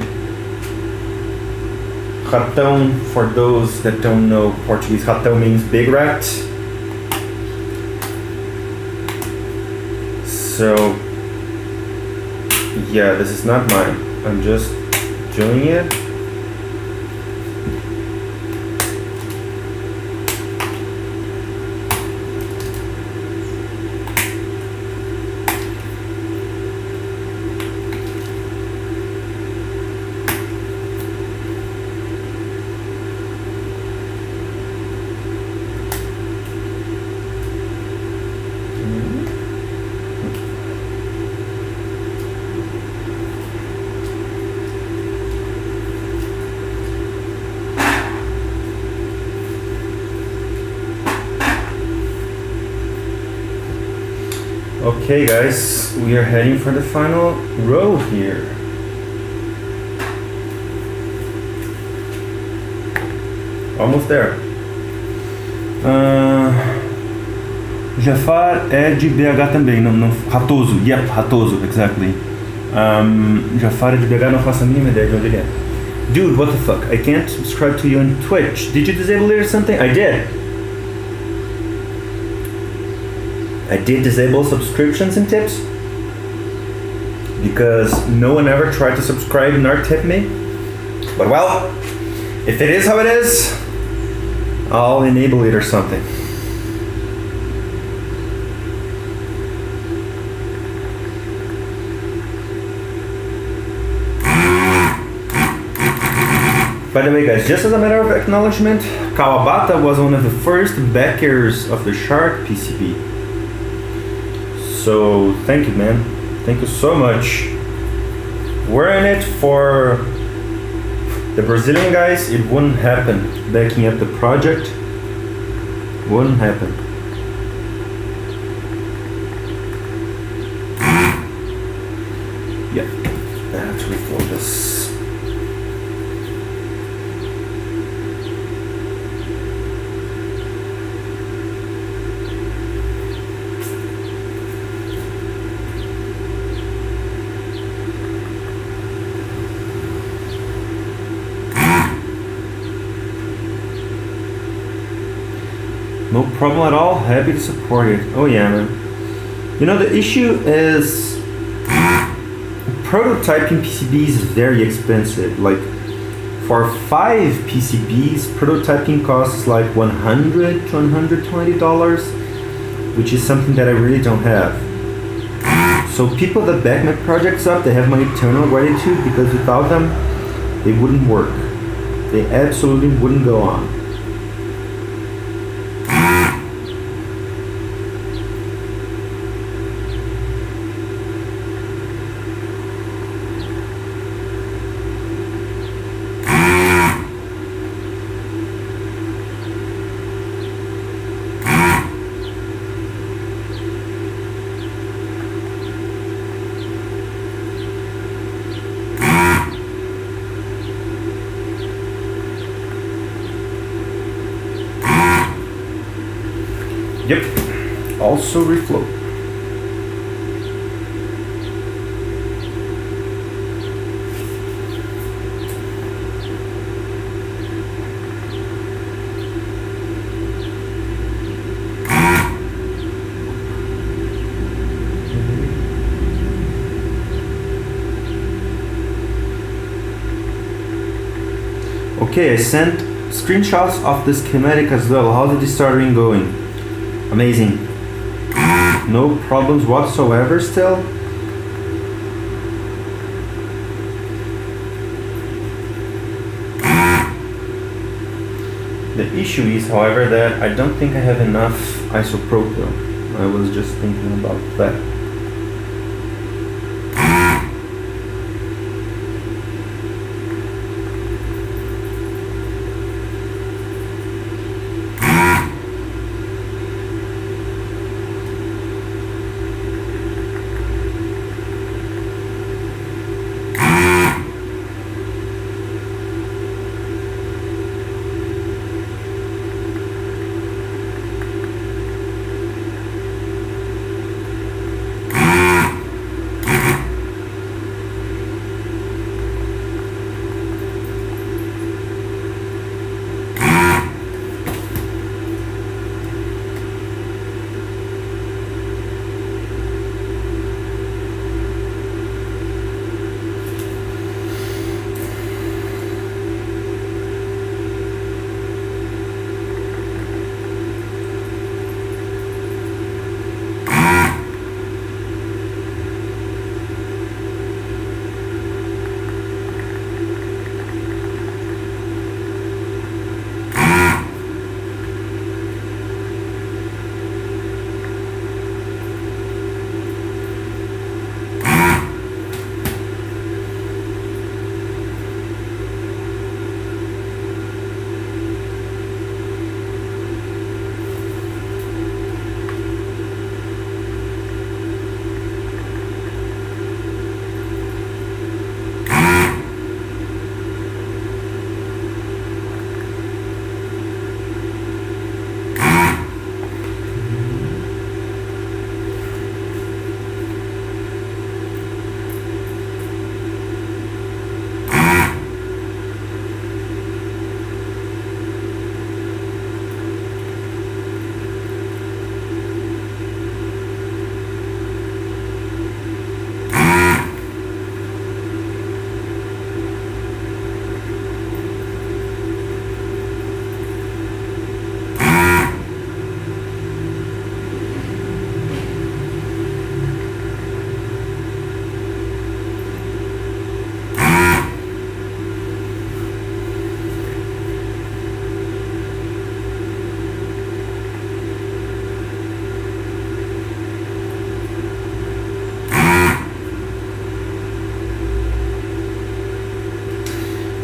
Ratão, for those that don't know Portuguese, Ratão means big rat. So, yeah, this is not mine. I'm just doing it. Okay guys, we are heading for the final row here. Almost there. Jafar é de BH também, não Ratoso, yep, Ratoso, exactly. Jafar é de BH, não faço a mínima ideia de onde ele é. Dude, what the fuck, I can't subscribe to you on Twitch. Did you disable it or something? I did. I did disable subscriptions and tips because no one ever tried to subscribe nor tip me. But well, if it is how it is, I'll enable it or something. By the way guys, just as a matter of acknowledgement, Kawabata was one of the first backers of the Shark PCB. So thank you, man. Thank you so much. We're in it for the Brazilian guys. It wouldn't happen. Backing up the project wouldn't happen. Yeah, that's what this. No problem at all, happy to support it. Oh yeah, man. You know, the issue is prototyping PCBs is very expensive. Like, for 5 PCBs, prototyping costs like $100 to $120, which is something that I really don't have. So people that back my projects up, they have my eternal gratitude, because without them, they wouldn't work. They absolutely wouldn't go on. Yep, also reflow. Okay, I sent screenshots of the schematic as well. How's the desoldering going? Amazing. No problems whatsoever still. The issue is, however, that I don't think I have enough isopropyl. I was just thinking about that.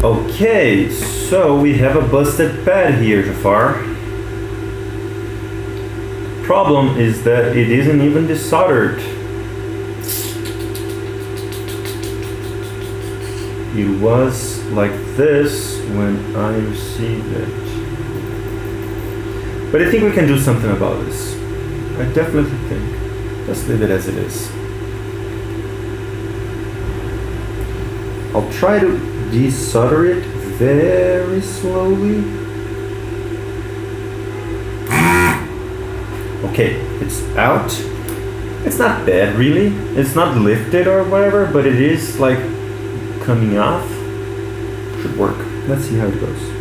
Okay, so we have a busted pad here, Jafar. Problem is that it isn't even desoldered. It was like this when I received it. But I think we can do something about this. I definitely think. Let's leave it as it is. I'll try to desolder it very slowly. Okay, it's out. It's not bad really. It's not lifted or whatever, but it is like coming off. Should work. Let's see how it goes.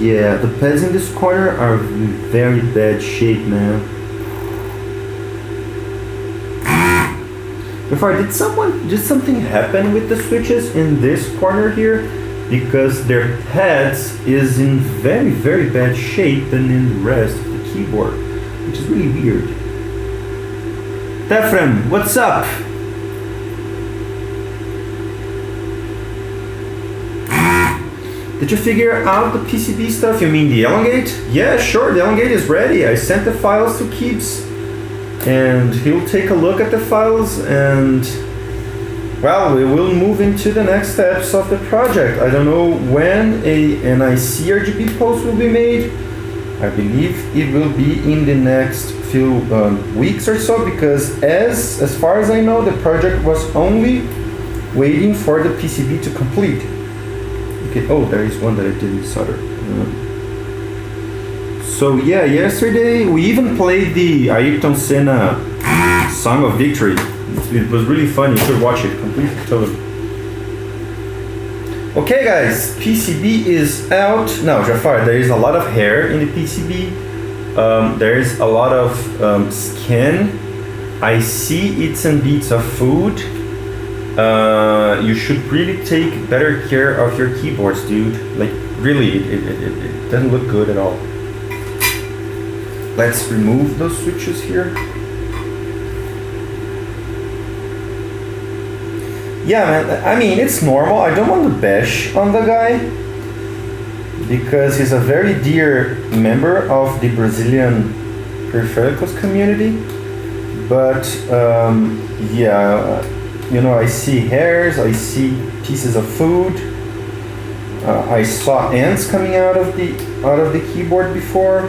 Yeah, the pads in this corner are in very bad shape, man. Before, did something happen with the switches in this corner here? Because their pads is in very, very bad shape than in the rest of the keyboard, which is really weird. Tefren, what's up? Did you figure out the PCB stuff? You mean the elongate? Yeah, sure, the elongate is ready. I sent the files to Keeps, and he'll take a look at the files, and well, we will move into the next steps of the project. I don't know when an IC RGB post will be made. I believe it will be in the next few weeks or so, because as far as I know, the project was only waiting for the PCB to complete. Okay, oh, there is one that I didn't solder. So yeah, yesterday we even played the Ayrton Senna Song of Victory. It was really fun, you should watch it, completely, totally. Okay guys, PCB is out. Now, Jafar, there is a lot of hair in the PCB. There is a lot of skin. I see it's and bits of food. You should really take better care of your keyboards, dude. Like, really, it doesn't look good at all. Let's remove those switches here. Yeah, man, I mean, it's normal. I don't want to bash on the guy, because he's a very dear member of the Brazilian periphericals community. But, yeah, you know, I see hairs, I see pieces of food. I saw ants coming out of the keyboard before.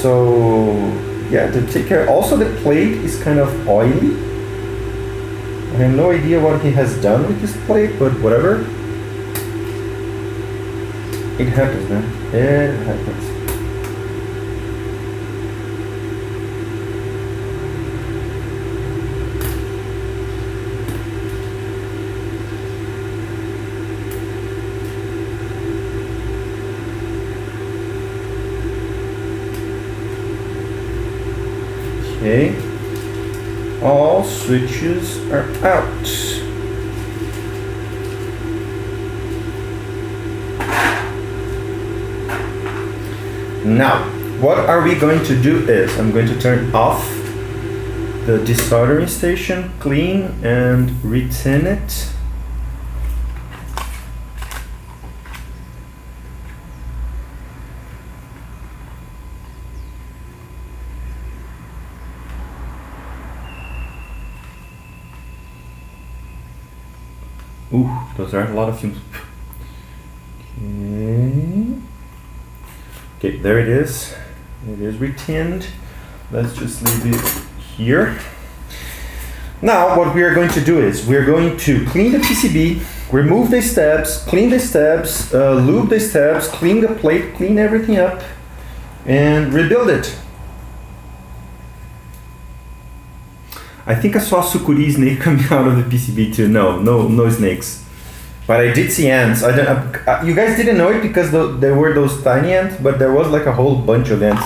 So yeah, to take care. Also, the plate is kind of oily. I have no idea what he has done with this plate, but whatever. It happens, man. It happens. Okay, all switches are out. Now, what are we going to do is, I'm going to turn off the desoldering station, clean and retin it. Ooh, those are a lot of fumes. Okay, there it is. It is retinned. Let's just leave it here. Now, what we are going to do is we're going to clean the PCB, remove the steps, clean the steps, lube the steps, clean the plate, clean everything up, and rebuild it. I think I saw sucuri snake coming out of the PCB too. No snakes. But I did see ants. You guys didn't know it because there were those tiny ants, but there was like a whole bunch of ants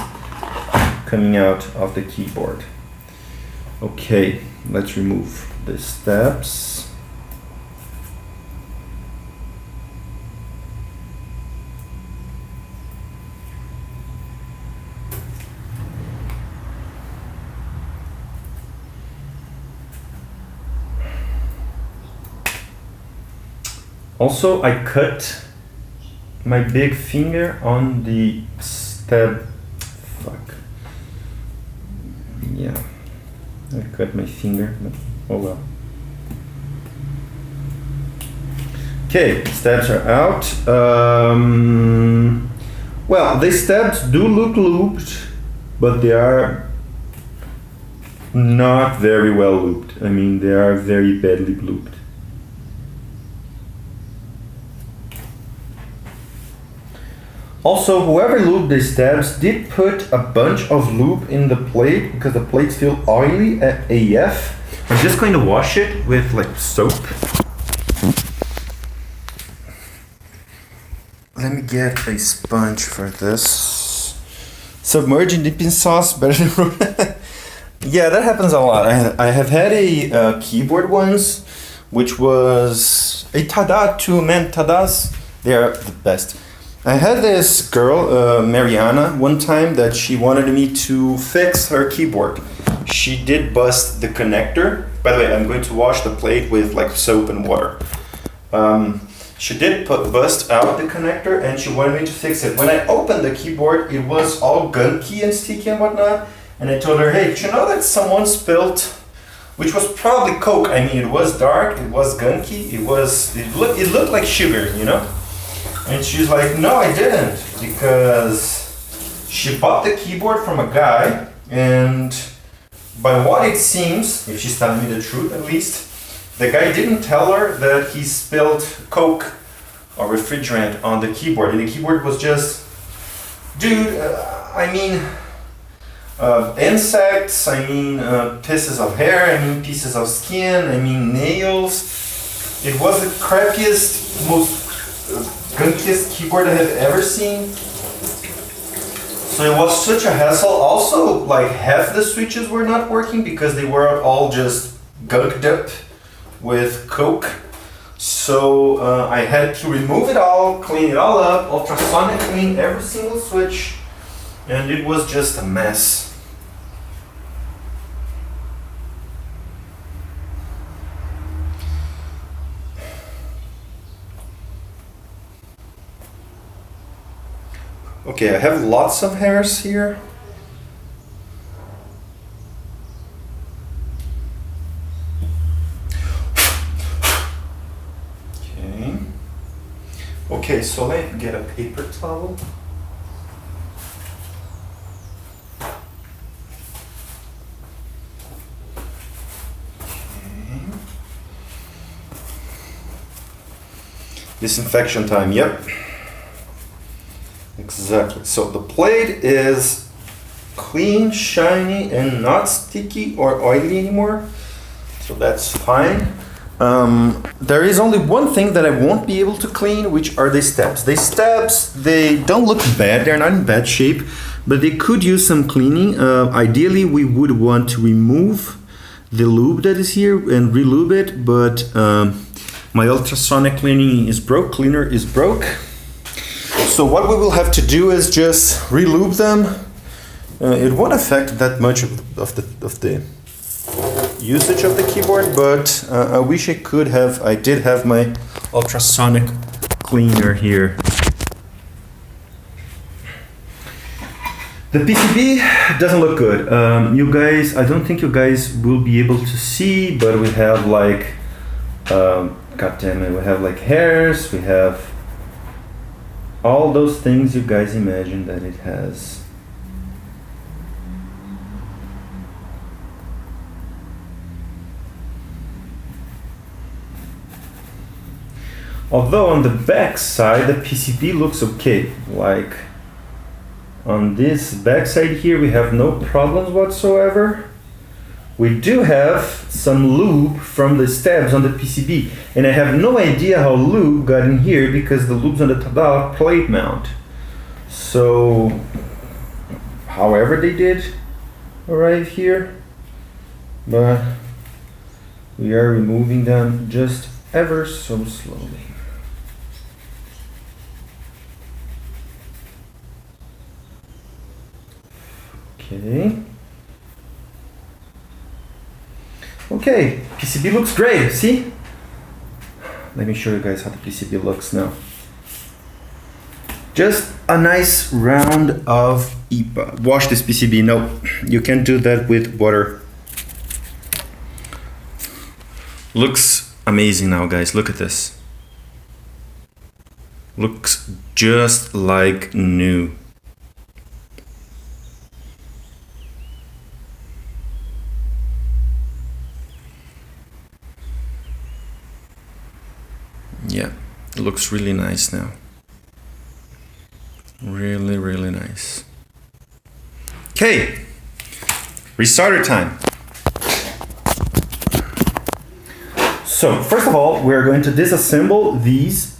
coming out of the keyboard. Okay, let's remove the steps. Also, I cut my big finger on the stab. Fuck. Yeah. I cut my finger, but oh well. Okay, stabs are out. Well, the stabs do look lubed, but they are not very well lubed. I mean, they are very badly lubed. Also, whoever lubed the stabs did put a bunch of lube in the plate because the plates feel oily at AF. I'm just going to wash it with like soap. Let me get a sponge for this. Submerging dip in sauce better than yeah, that happens a lot. I have had a keyboard once, which was a TADA, 2-man TADAs. They are the best. I had this girl, Mariana, one time that she wanted me to fix her keyboard. She did bust the connector. By the way, I'm going to wash the plate with like soap and water. She did bust out the connector and she wanted me to fix it. When I opened the keyboard, it was all gunky and sticky and whatnot. And I told her, hey, did you know that someone spilled, which was probably Coke. I mean, it was dark, it was gunky, it looked like sugar, you know? And she's like, no, I didn't, because she bought the keyboard from a guy, and by what it seems, if she's telling me the truth at least, the guy didn't tell her that he spilled Coke or refrigerant on the keyboard, and the keyboard was just, dude, insects, pieces of hair, pieces of skin, nails. It was the crappiest, most gunkiest keyboard I have ever seen. So it was such a hassle. Also, like half the switches were not working because they were all just gunked up with Coke. So I had to remove it all, clean it all up, ultrasonic clean every single switch, and it was just a mess. Okay, I have lots of hairs here. Okay, so let me get a paper towel. Okay. Disinfection time, yep. Exactly. So the plate is clean, shiny, and not sticky or oily anymore. So that's fine. There is only one thing that I won't be able to clean, which are the stabs. The stabs, they don't look bad. They're not in bad shape, but they could use some cleaning. Ideally, we would want to remove the lube that is here and re-lube it, but my ultrasonic cleaner is broke. So what we will have to do is just re-lube them. It won't affect that much of the usage of the keyboard, but I wish I did have my ultrasonic cleaner here. The PCB doesn't look good. You guys, I don't think you guys will be able to see, but we have like, god damn it, we have like hairs, we have all those things you guys imagine that it has. Although on the back side the PCB looks okay. Like on this back side here we have no problems whatsoever. We do have some lube from the stabs on the PCB, and I have no idea how lube got in here because the lube's on the TADA plate mount. So however they did arrive here, but we are removing them just ever so slowly. Okay, PCB looks great, see? Let me show you guys how the PCB looks now. Just a nice round of EPA. Wash this PCB. No, you can't do that with water. Looks amazing now, guys. Look at this. Looks just like new. Yeah, it looks really nice now. Really, really nice. Okay, restarter time. So, first of all, we're going to disassemble these.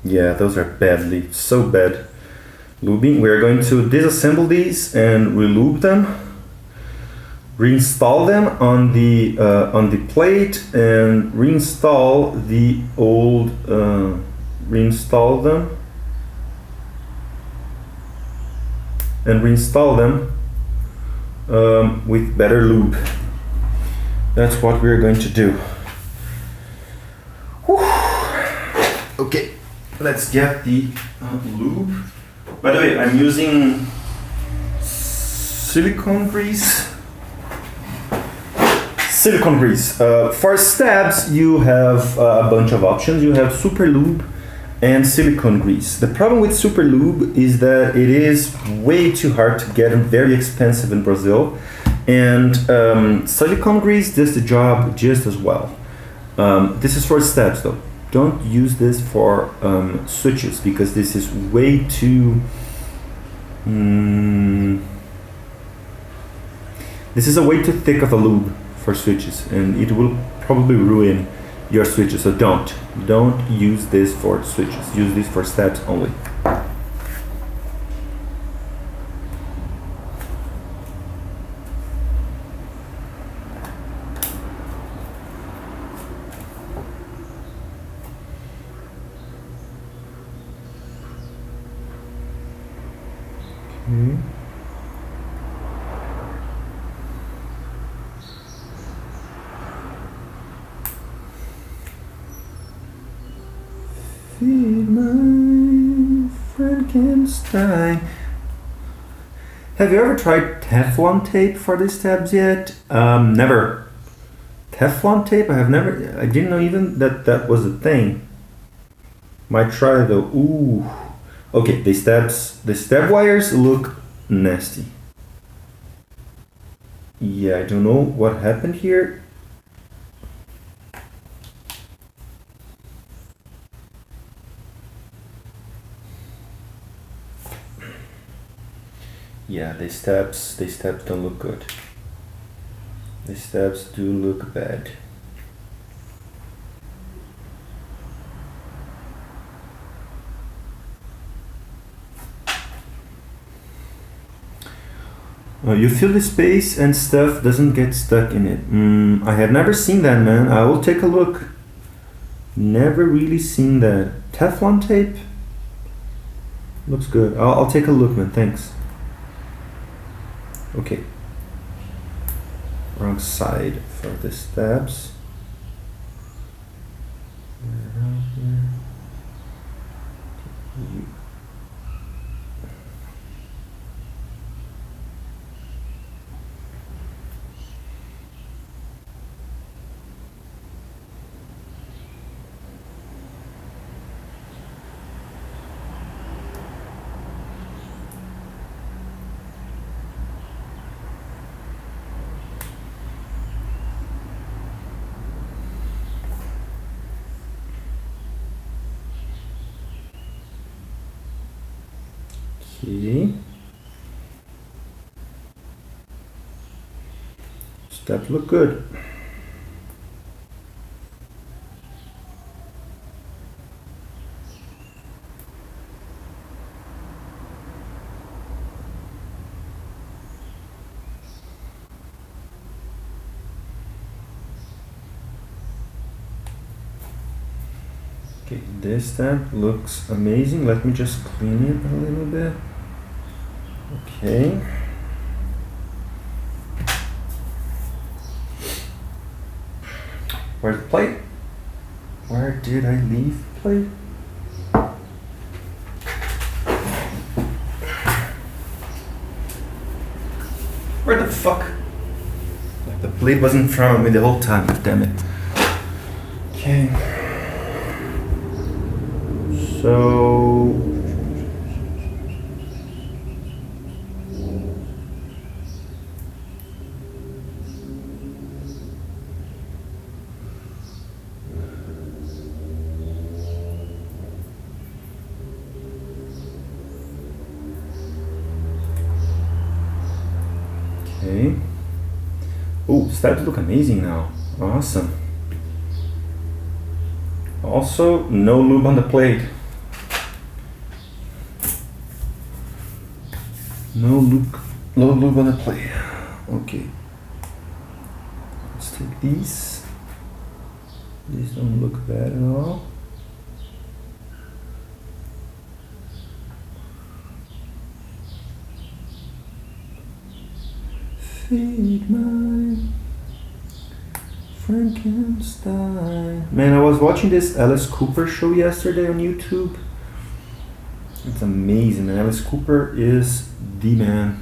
Yeah, those are badly, so bad lubing. We're going to disassemble these and relube them. Reinstall them on the plate and reinstall the old, reinstall them and reinstall them with better lube. That's what we're going to do. Whew. Okay, let's get the lube. By the way, I'm using silicone grease. Silicone grease. For stabs, you have a bunch of options. You have super lube and silicone grease. The problem with super lube is that it is way too hard to get and very expensive in Brazil. And silicone grease does the job just as well. This is for stabs though. Don't use this for switches because this is way too... this is a way too thick of a lube for switches, and it will probably ruin your switches. So don't use this for switches. Use this for stabs only. Okay. Feed my Frankenstein. Have you ever tried Teflon tape for these tabs yet? Never. Teflon tape? I didn't know even that was a thing. Might try though. Ooh. Okay, the stab wires look nasty. Yeah, I don't know what happened here. Yeah, the stabs don't look good. The stabs do look bad. You fill the space and stuff doesn't get stuck in it. I have never seen that, man. I will take a look. Never really seen that. Teflon tape? Looks good. I'll take a look, man. Thanks. Okay. Wrong side for the stabs. Okay. That look good. Okay, this tab looks amazing. Let me just clean it a little bit. Okay. Where's the plate? Where did I leave the plate? Where the fuck? Like the plate was in front of me the whole time, damn it. Okay. So okay. Oh, stabs look amazing now. Awesome. Also, no lube on the plate. No lube on the plate. Okay. Let's take these. These don't look bad at all. Feed my Frankenstein. Man, I was watching this Alice Cooper show yesterday on YouTube. It's amazing, man. Alice Cooper is the man.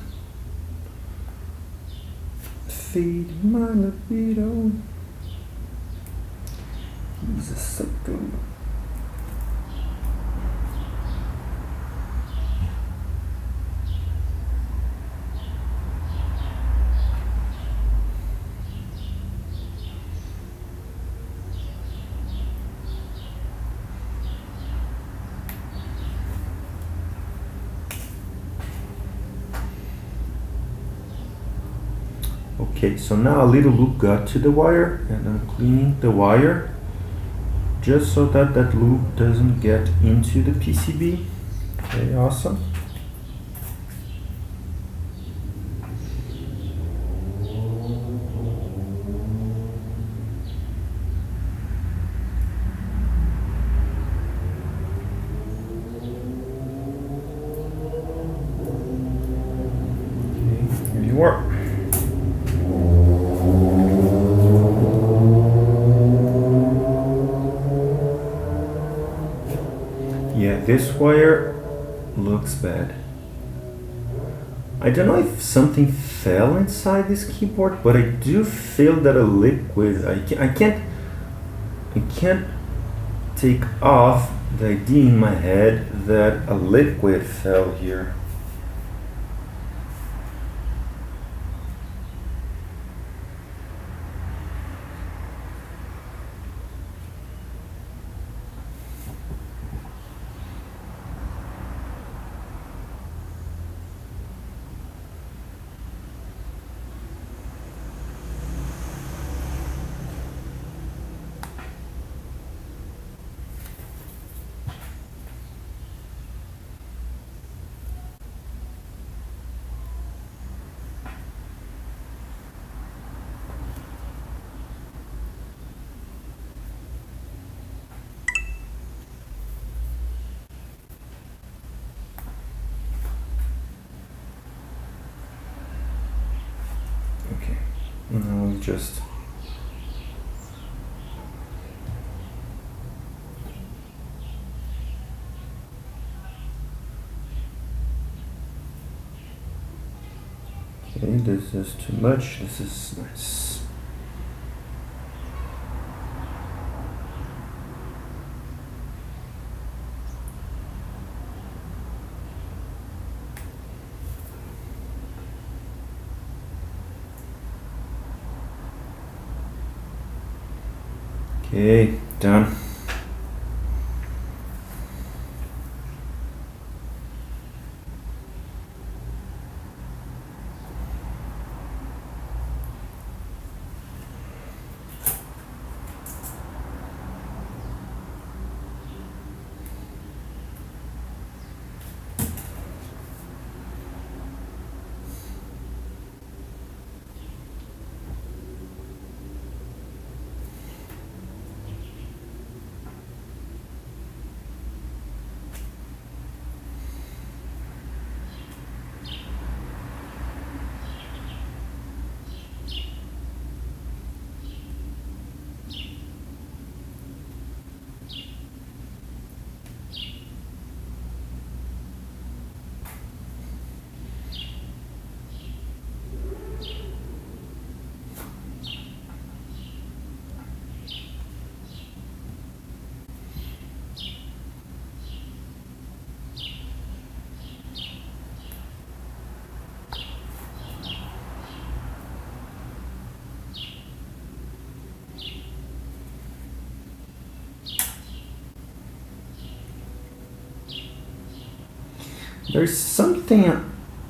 Feed my libido. He's a sucker. Okay, so now a little lube got to the wire, and I'm cleaning the wire just so that that lube doesn't get into the PCB. Okay, awesome. Okay, here you are. Yeah, this wire looks bad. I don't know if something fell inside this keyboard, but I do feel that a liquid. I can't take off the idea in my head that a liquid fell here. Okay, now we just okay, this is too much, this is nice. Okay, done. There's something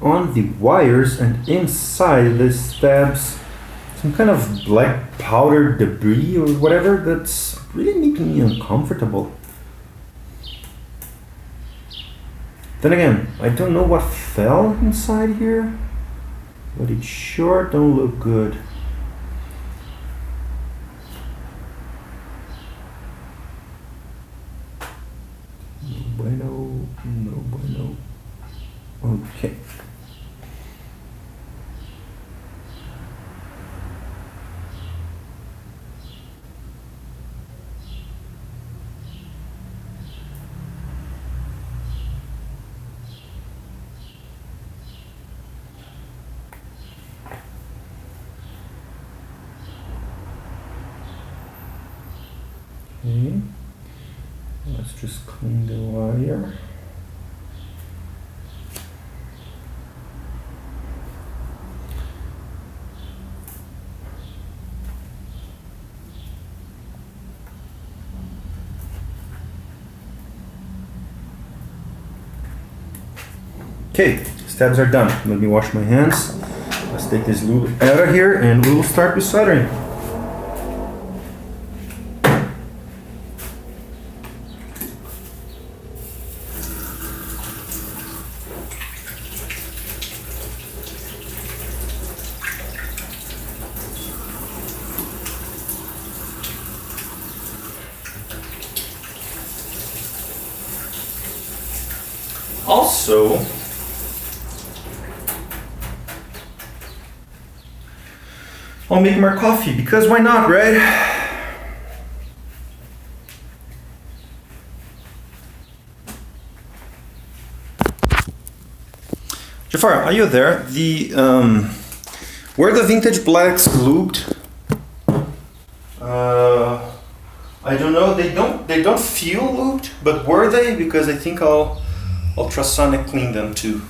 on the wires and inside the stabs, some kind of black powder debris or whatever that's really making me uncomfortable. Then again, I don't know what fell inside here, but it sure don't look good. No bueno, no bueno. Okay. Okay, let's just clean the wire. Okay, stabs are done. Let me wash my hands. Let's take this lube out of here and we will start with soldering. Also, I'll make more coffee because why not, right? Jafar, are you there? Were the Vintage Blacks lubed? I don't know. They don't feel lubed, but were they? Because I think I'll ultrasonic clean them too.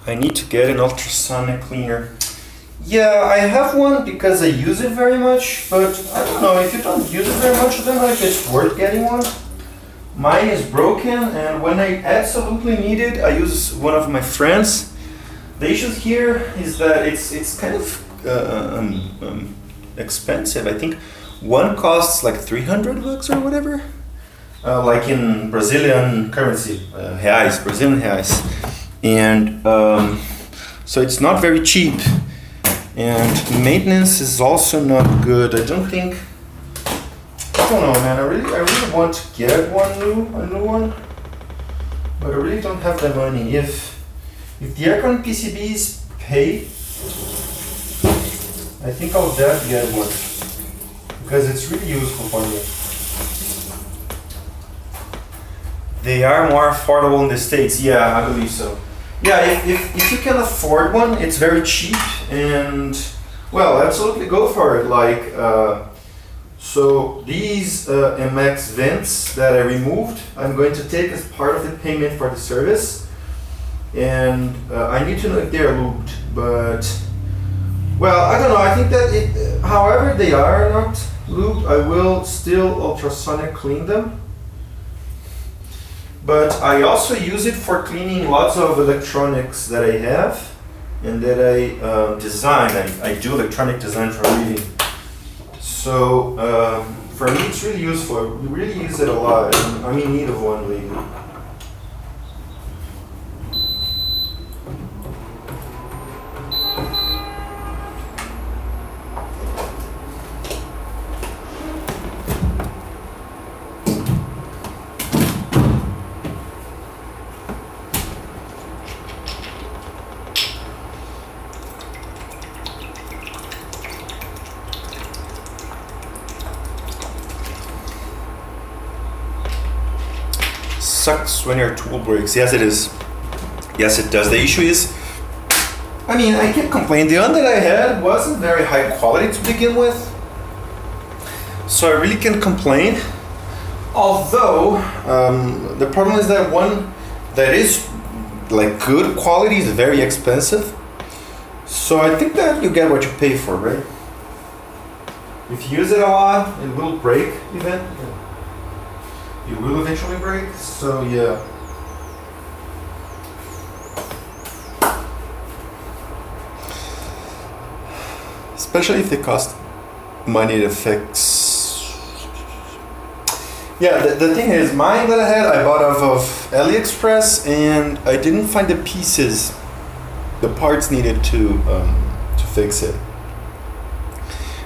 I need to get an ultrasonic cleaner. Yeah, I have one because I use it very much, but I don't know, if you don't use it very much, then like it's worth getting one. Mine is broken, and when I absolutely need it, I use one of my friends. The issue here is that it's kind of expensive. I think one costs like $300 or whatever, like in Brazilian currency, reais, Brazilian reais. And so it's not very cheap, and maintenance is also not good. I don't know, man. I really want to get a new one, but I really don't have the money. If the aircon PCBs pay, I think I'll definitely get one because it's really useful for me. They are more affordable in the States. Yeah, I believe so. Yeah, if you can afford one, it's very cheap, and well, absolutely go for it. Like, so these MX vents that I removed, I'm going to take as part of the payment for the service, and I need to know if they're lubed. But well, I don't know. I think that however they are not lubed, I will still ultrasonic clean them. But I also use it for cleaning lots of electronics that I have and that I design. I do electronic design for a living. So for me it's really useful. I really use it a lot. I'm in need of one lately. sucks when your tool breaks. Yes, it is. Yes, it does. The issue is, I mean, I can't complain. The one that I had wasn't very high quality to begin with, so I really can't complain. Although, the problem is that one that is like good quality is very expensive. So I think that you get what you pay for, right? If you use it a lot, it will break eventually. It will eventually break, so yeah. Especially if they cost money to fix. Yeah, the thing is, mine that I had, I bought off of AliExpress, and I didn't find the pieces, the parts needed to fix it.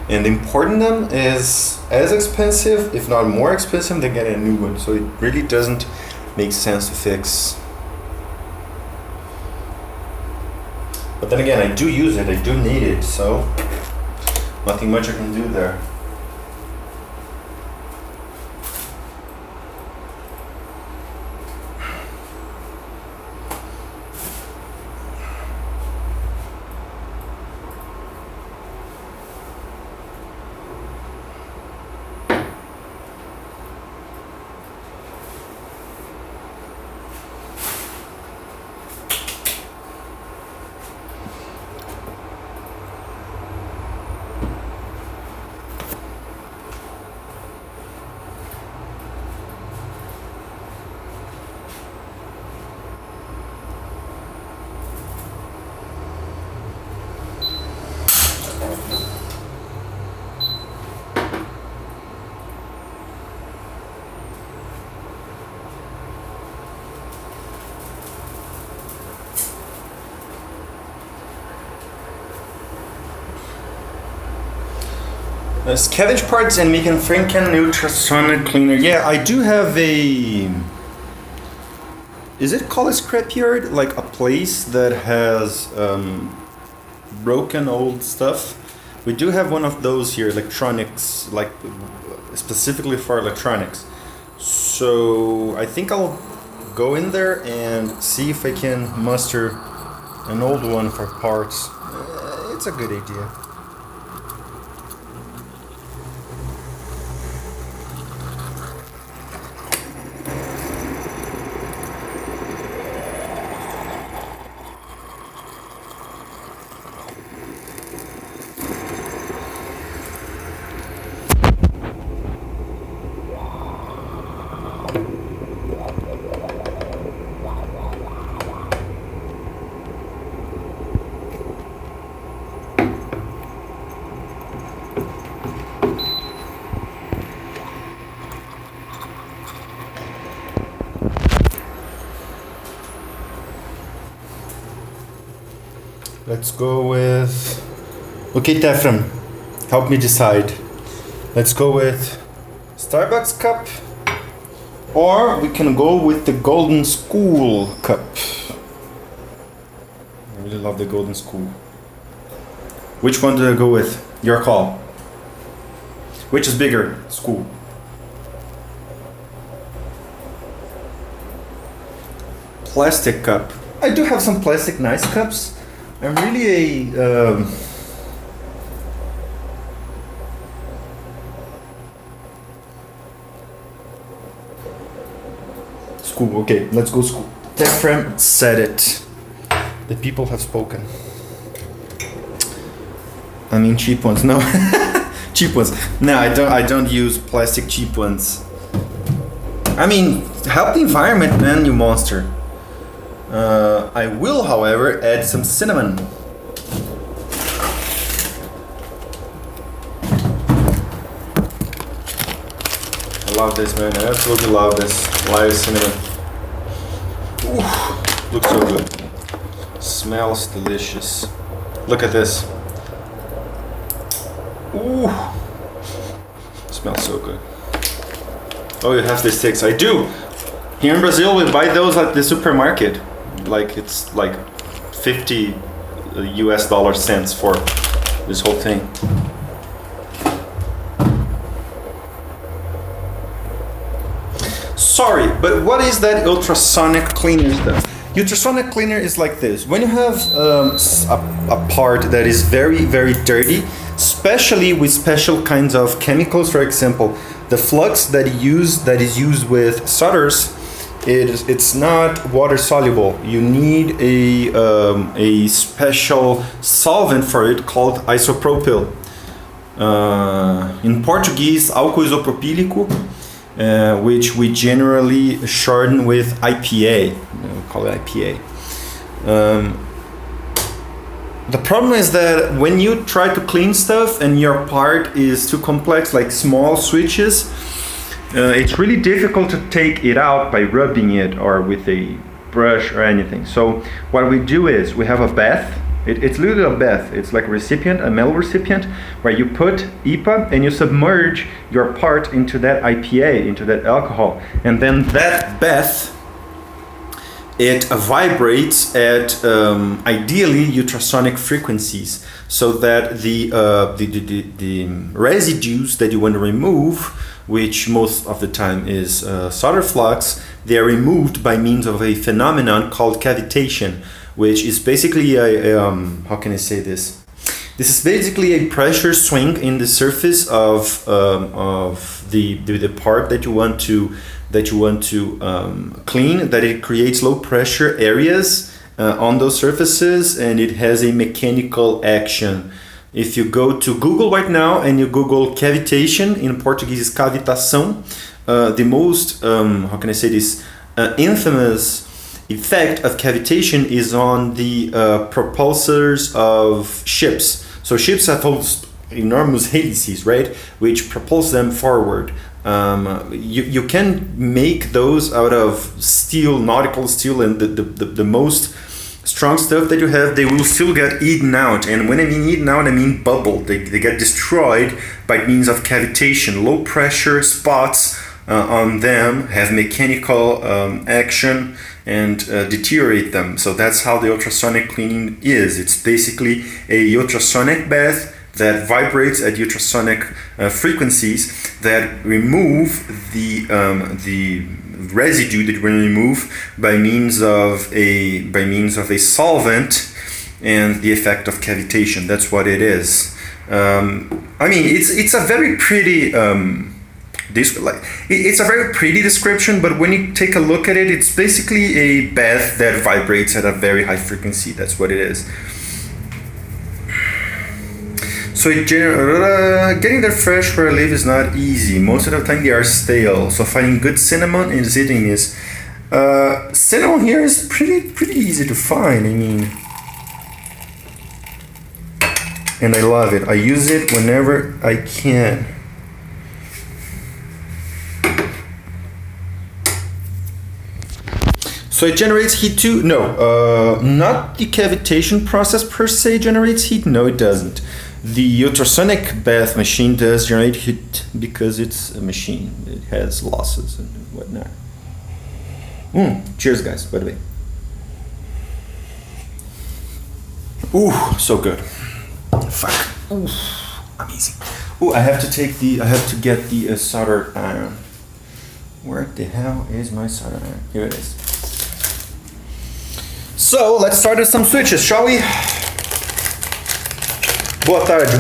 And importing them is as expensive, if not more expensive, than getting a new one. So it really doesn't make sense to fix. But then again, I do use it, I do need it, so nothing much I can do there. Scavenge parts and make a Franken ultrasonic cleaner. Yeah, I do have a... Is it called a scrapyard? Like a place that has broken old stuff? We do have one of those here, electronics, like specifically for electronics. So I think I'll go in there and see if I can muster an old one for parts. It's a good idea. Let's go with... Okay, Tefram, help me decide. Let's go with Starbucks cup, or we can go with the Golden School cup. I really love the Golden School. Which one do I go with? Your call. Which is bigger? School. Plastic cup. I do have some plastic nice cups. I'm really a school. Okay, let's go school. Tefram said it. The people have spoken. I mean cheap ones. No, cheap ones. No, I don't use plastic cheap ones. I mean, help the environment, man, you monster. I will, however, add some cinnamon. I love this, man. I absolutely love this live cinnamon. Ooh, looks so good. Smells delicious. Look at this. Ooh, smells so good. Oh, you have the sticks. I do. Here in Brazil, we buy those at the supermarket. Like it's like 50 US dollar cents for this whole thing. Sorry, but what is that ultrasonic cleaner stuff? Ultrasonic cleaner is like this. When you have a part that is very, very dirty, especially with special kinds of chemicals, for example, the flux that is used with solders, it's not water soluble. You need a special solvent for it called isopropyl. In Portuguese, álcool isopropílico, which we generally shorten with IPA. We call it IPA. The problem is that when you try to clean stuff and your part is too complex, like small switches, it's really difficult to take it out by rubbing it or with a brush or anything. So what we do is we have a bath. It's literally a bath. It's like a recipient, a metal recipient, where you put EPA and you submerge your part into that IPA, into that alcohol. And then that bath, it vibrates at ideally ultrasonic frequencies, so that the residues that you want to remove, which most of the time is solder flux, they are removed by means of a phenomenon called cavitation, which is basically how can I say this? This is basically a pressure swing in the surface of the part that you want to clean, that it creates low pressure areas on those surfaces, and it has a mechanical action. If you go to Google right now and you Google cavitation, in Portuguese is cavitação, the most, how can I say this, infamous effect of cavitation is on the propulsors of ships. So ships have those enormous helices, right, which propulse them forward. You can make those out of steel, nautical steel, and the most strong stuff that you have, they will still get eaten out. And when I mean eaten out, I mean bubbled. They get destroyed by means of cavitation. Low pressure spots on them have mechanical action and deteriorate them. So that's how the ultrasonic cleaning is. It's basically a ultrasonic bath that vibrates at ultrasonic frequencies that remove the residue that we're going to remove by means of a solvent and the effect of cavitation. That's what it is. I mean, it's a very pretty it's a very pretty description, but when you take a look at it, it's basically a bath that vibrates at a very high frequency. That's what it is. So getting them fresh where I live is not easy. Most of the time they are stale. So finding good cinnamon and zitting is cinnamon here is pretty easy to find. I mean, and I love it. I use it whenever I can. So it generates heat too? No, not the cavitation process per se generates heat. No, it doesn't. The ultrasonic bath machine does generate heat because it's a machine. It has losses and whatnot. Cheers, guys, by the way. Ooh, so good. Fuck. Ooh, amazing. Ooh, I have to get the solder iron. Where the hell is my solder iron? Here it is. So, let's start with some switches, shall we? Boa tarde.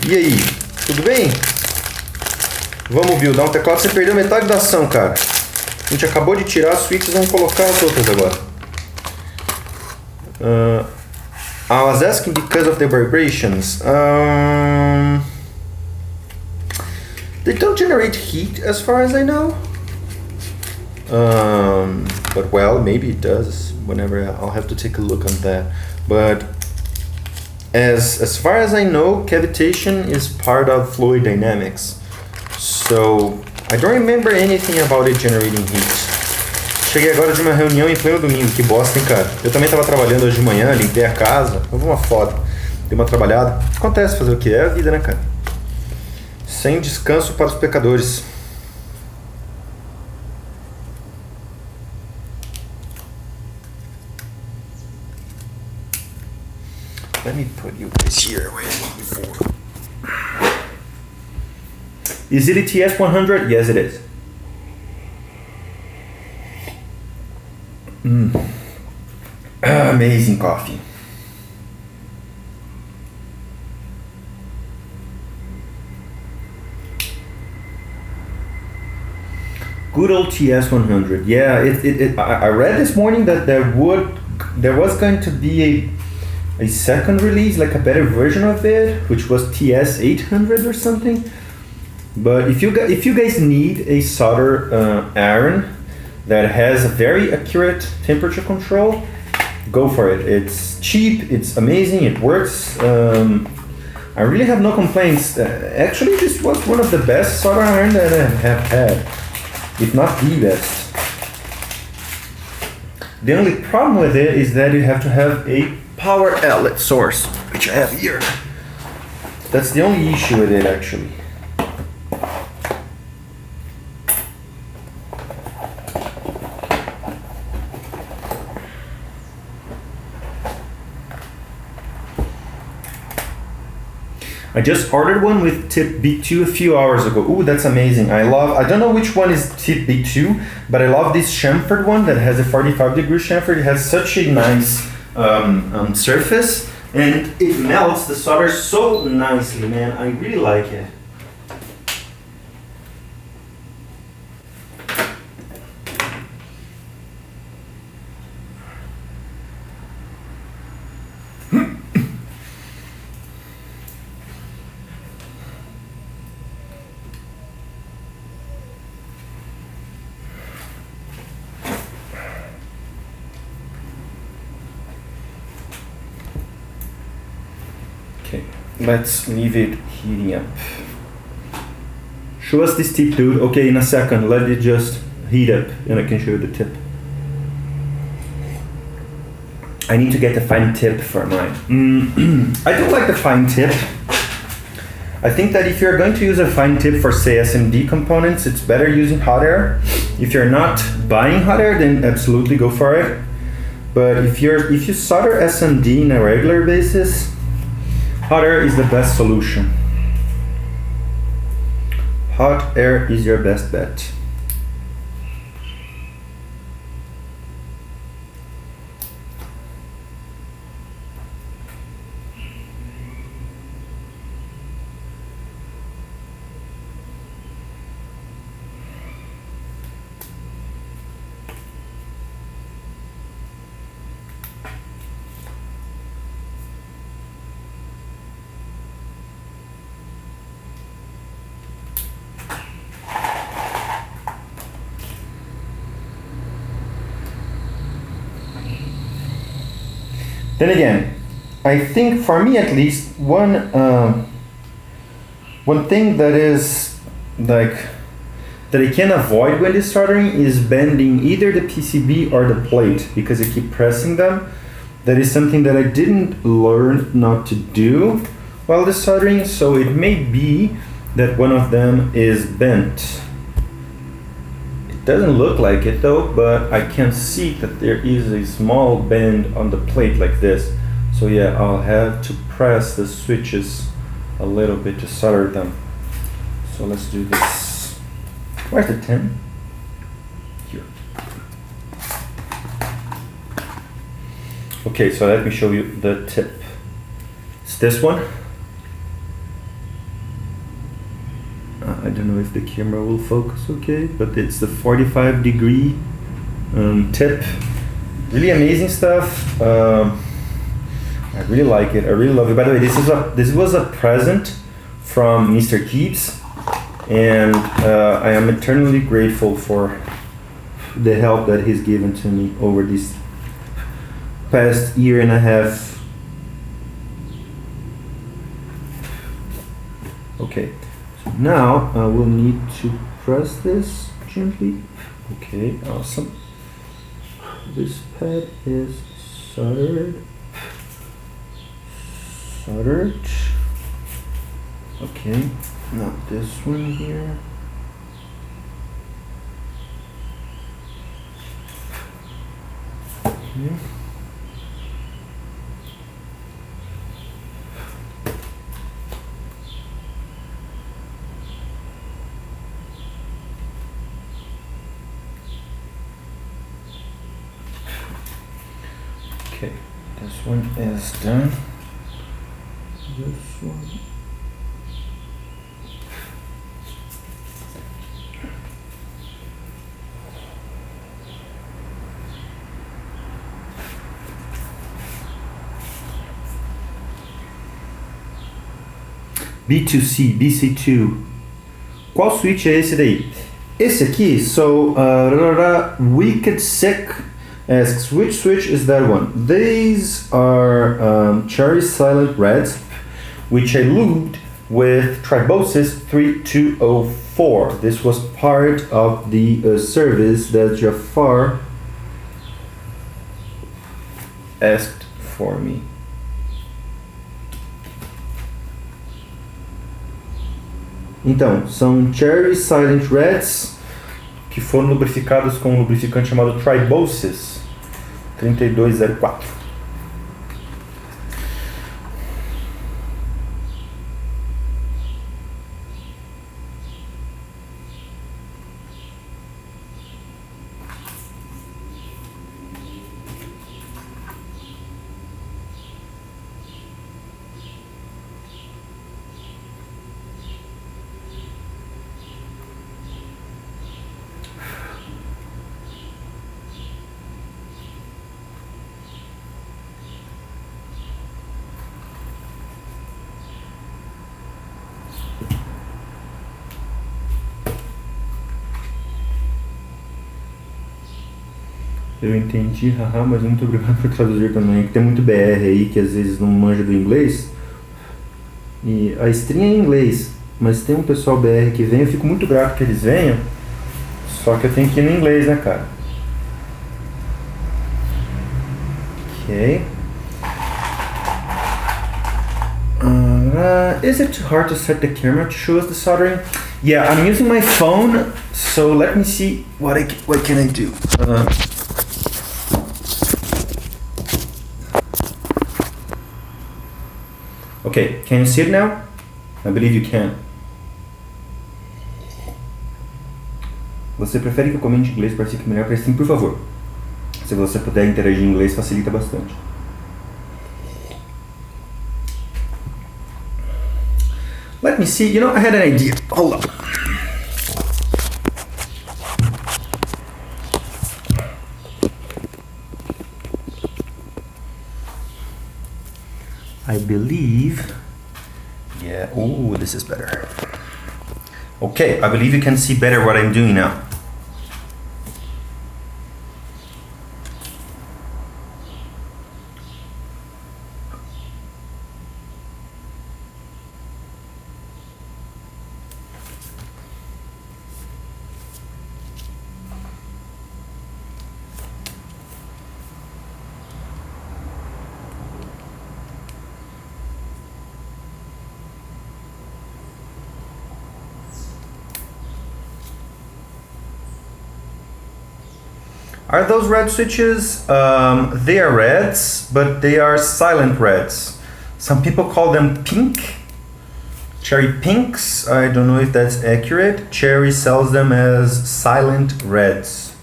E aí? Tudo bem? Vamos, Bill, dar um teclado. Você perdeu metade da ação, cara. A gente acabou de tirar as switches, vamos colocar as outras agora. I was asking because of the vibrations. They don't generate heat as far as I know. But well, maybe it does. Whenever I'll have to take a look on that. But as far as I know, cavitation is part of fluid dynamics. So I don't remember anything about it generating heat. Cheguei agora de uma reunião em pleno domingo, que bosta, hein, cara? Eu também tava trabalhando hoje de manhã, limpei a casa, houve uma foda, dei uma trabalhada. Acontece, fazer o que? É a vida, né, cara? Sem descanso para os pecadores. Let me put you guys here before. Is it a TS100? Yes, it is. Amazing coffee. Good old TS100. Yeah, I read this morning that there was going to be a second release, like a better version of it, which was TS800 or something. But if you guys need a solder iron that has a very accurate temperature control, go for it. It's cheap, it's amazing, it works. I really have no complaints. Actually, this was one of the best solder iron that I have had, if not the best. The only problem with it is that you have to have a power outlet source, which I have here. That's the only issue with it, actually. I just ordered one with tip B2 a few hours ago. Ooh, that's amazing. I don't know which one is tip B2, but I love this chamfered one that has a 45-degree chamfer. It has such a nice surface, and it melts the solder so nicely, man. I really like it. Okay, let's leave it heating up. Show us this tip, dude. Okay, in a second, let it just heat up and I can show you the tip. I need to get a fine tip for mine. I do like the fine tip. I think that if you're going to use a fine tip for, say, SMD components, it's better using hot air. If you're not buying hot air, then absolutely go for it. But if you solder SMD on a regular basis, hot air is the best solution. Hot air is your best bet. Then again, I think for me at least, one thing that is like that I can avoid when it's soldering is bending either the PCB or the plate, because I keep pressing them. That is something that I didn't learn not to do while the soldering, so it may be that one of them is bent. Doesn't look like it though, but I can see that there is a small bend on the plate like this. So yeah, I'll have to press the switches a little bit to solder them. So let's do this. Where's the 10? Here. Okay, so let me show you the tip. It's this one. I don't know if the camera will focus okay, but it's the 45-degree tip. Really amazing stuff. I really like it. I really love it. By the way, this was a present from Mr. Keeps, and I am eternally grateful for the help that he's given to me over this past year and a half. Okay. Now I will need to press this gently. Okay, awesome. This pad is soldered. Okay, now this one here. Okay. one is done. This one. B2C, BC2. Qual switch é esse daí? Esse aqui, Wicked Sick asks, which switch is that one? These are Cherry Silent Reds, which I lubed with Tribosis 3204. This was part of the service that Jafar asked for me. Então, são Cherry Silent Reds que foram lubrificados com um lubrificante chamado Tribosis 3204. Eu entendi, haha, mas muito obrigado por traduzir também, que tem muito BR aí que às vezes não manja do inglês. E a string é em inglês, mas tem um pessoal BR que vem, eu fico muito grato que eles venham, só que eu tenho que ir no inglês, né, cara? Ok. Is it too hard to set the camera to show us the soldering? Yeah, I'm using my phone, so let me see what can I do. Okay, can you see it now? I believe you can. Você prefere que eu comente em inglês para ficar melhor para sim, por favor. Se você puder interagir em inglês, facilita bastante. Let me see, you know, I had an idea. Hold on. I believe, yeah, oh, this is better. Okay, I believe you can see better what I'm doing now. Are those red switches? They are reds, but they are silent reds. Some people call them pink. Cherry pinks, I don't know if that's accurate. Cherry sells them as silent reds.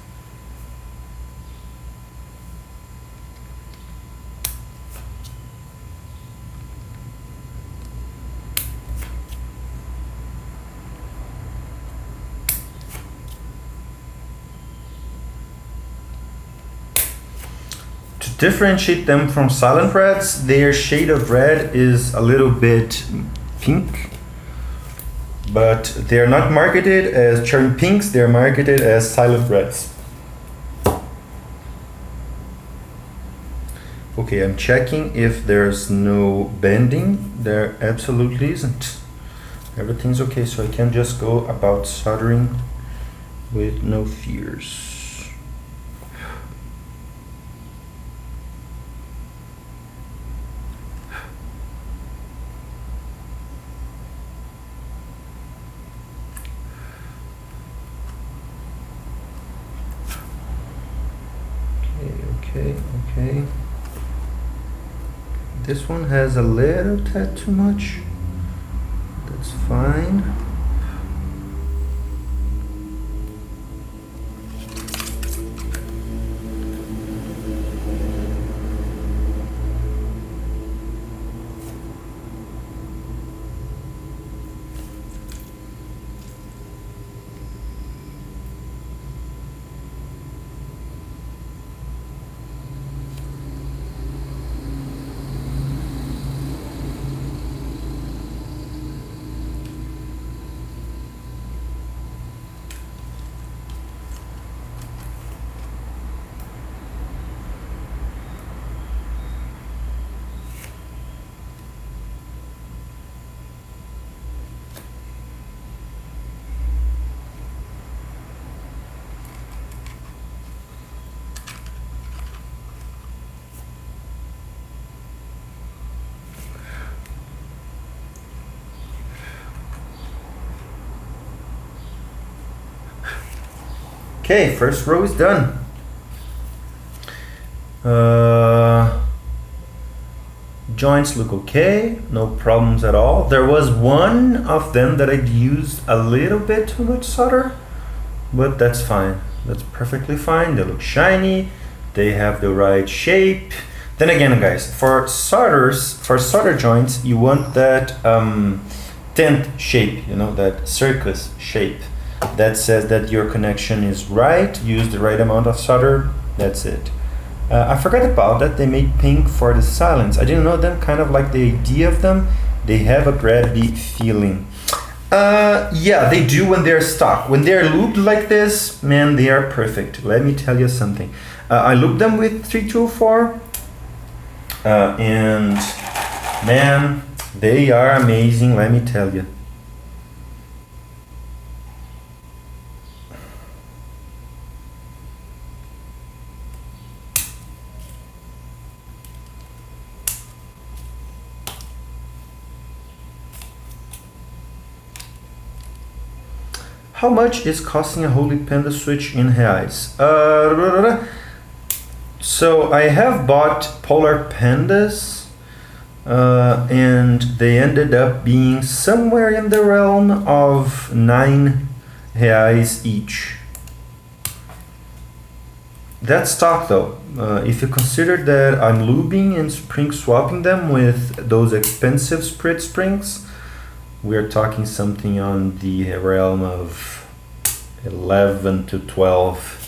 Differentiate them from silent reds, their shade of red is a little bit pink, but they're not marketed as cherry pinks, they're marketed as silent reds. Okay, I'm checking if there's no bending. There absolutely isn't. Everything's okay, so I can just go about soldering with no fears. Okay. This one has a little tad too much. That's fine. Okay, first row is done. Joints look okay, no problems at all. There was one of them that I'd used a little bit too much solder, but that's fine. That's perfectly fine. They look shiny, they have the right shape. Then again, guys, for solder joints, you want that tent shape, you know, that circus shape that says that your connection is right, use the right amount of solder, that's it. I forgot about that. They made pink for the silence. I didn't know them, kind of like the idea of them. They have a gravity feeling. Yeah, they do when they're stock. When they're lubed like this, man, they are perfect. Let me tell you something. I lubed them with 3204, and man, they are amazing, let me tell you. How much is costing a Holy Panda switch in reais? So I have bought Polar Pandas, and they ended up being somewhere in the realm of 9 reais each. That's stock though. If you consider that I'm lubing and spring swapping them with those expensive sprit springs, we're talking something on the realm of 11 to 12.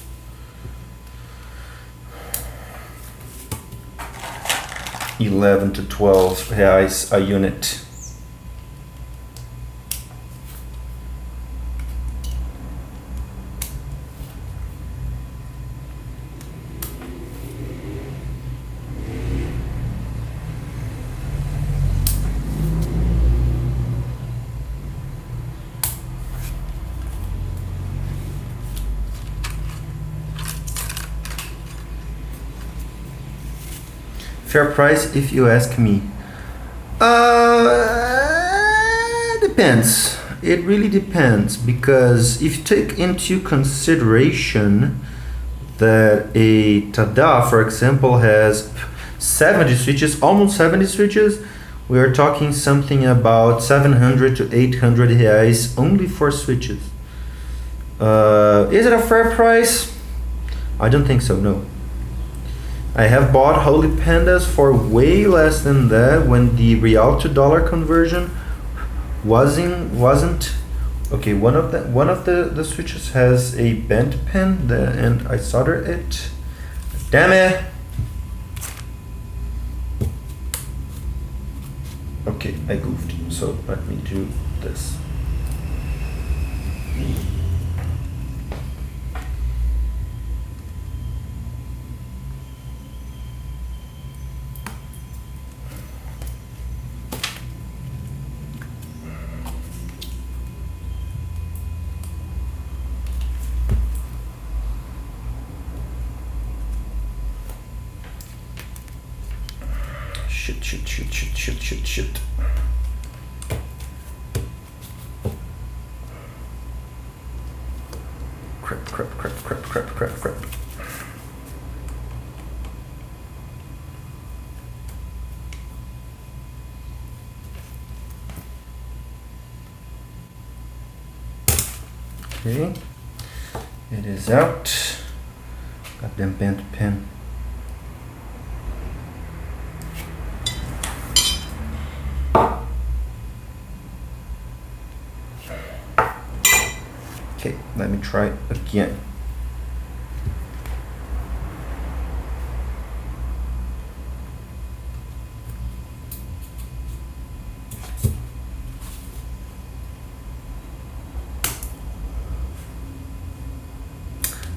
$11 to 12 reais a unit. Fair price if you ask me. Depends. It really depends, because if you take into consideration that a TADA, for example, has 70 switches, almost 70 switches, we are talking something about 700 to 800 reais only for switches. Is it a fair price? I don't think so, no. I have bought Holy Pandas for way less than that when the real to dollar conversion wasn't okay. One of the switches has a bent pin and I soldered it. Damn it! Okay, I goofed. So let me do this. Shit. Crap. Okay, it is out. Goddamn bent pen. Okay, let me try again.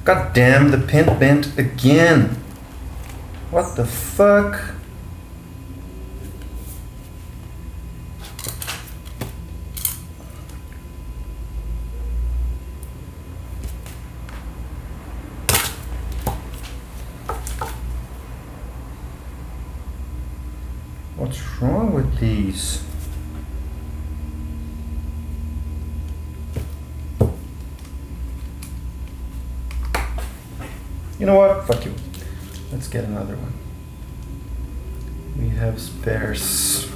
God damn, the pin bent again. What the fuck? What's wrong with these? You know what? Fuck you. Let's get another one. We have spares.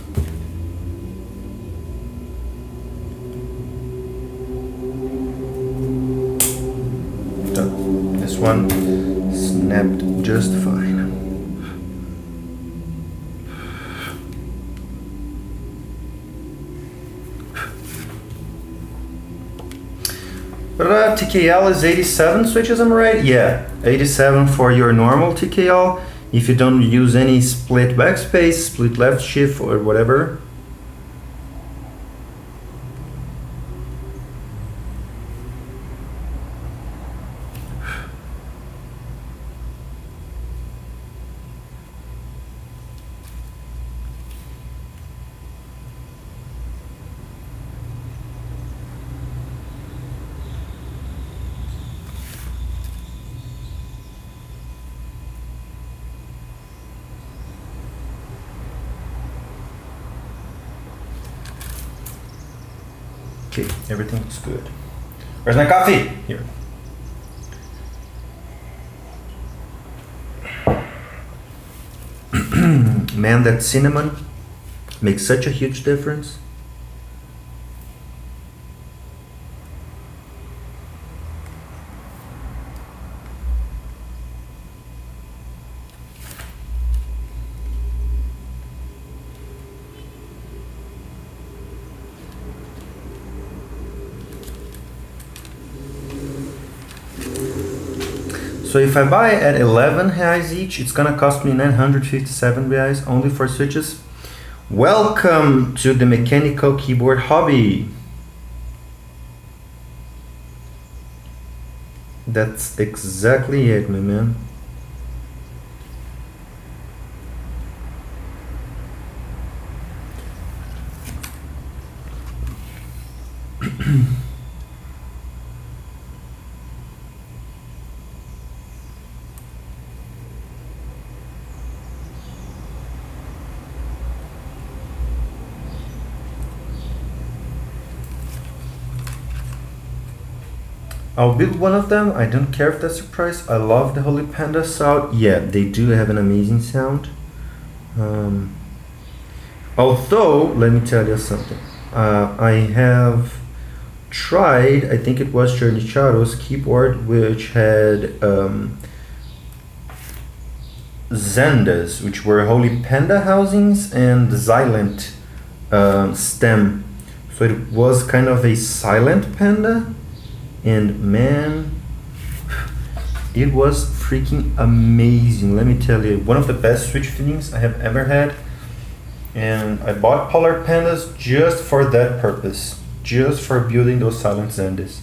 Done. This one snapped just fine. But TKL is 87 switches, am I right? Yeah, 87 for your normal TKL. If you don't use any split backspace, split left shift or whatever. Okay, everything's good. Where's my coffee? Here. Man, that cinnamon makes such a huge difference. So if I buy at 11 reais each, it's gonna cost me 957 reais only for switches. Welcome to the mechanical keyboard hobby. That's exactly it, my man. I'll build one of them. I don't care if that's a price. I love the Holy Panda sound. Yeah, they do have an amazing sound. Although, let me tell you something. I have tried, I think it was Journey Charo's keyboard, which had Zendas, which were Holy Panda housings, and the Xylent stem. So it was kind of a silent panda. And man, it was freaking amazing. Let me tell you, one of the best switch feelings I have ever had. And I bought Polar Pandas just for that purpose, just for building those silent Zendas.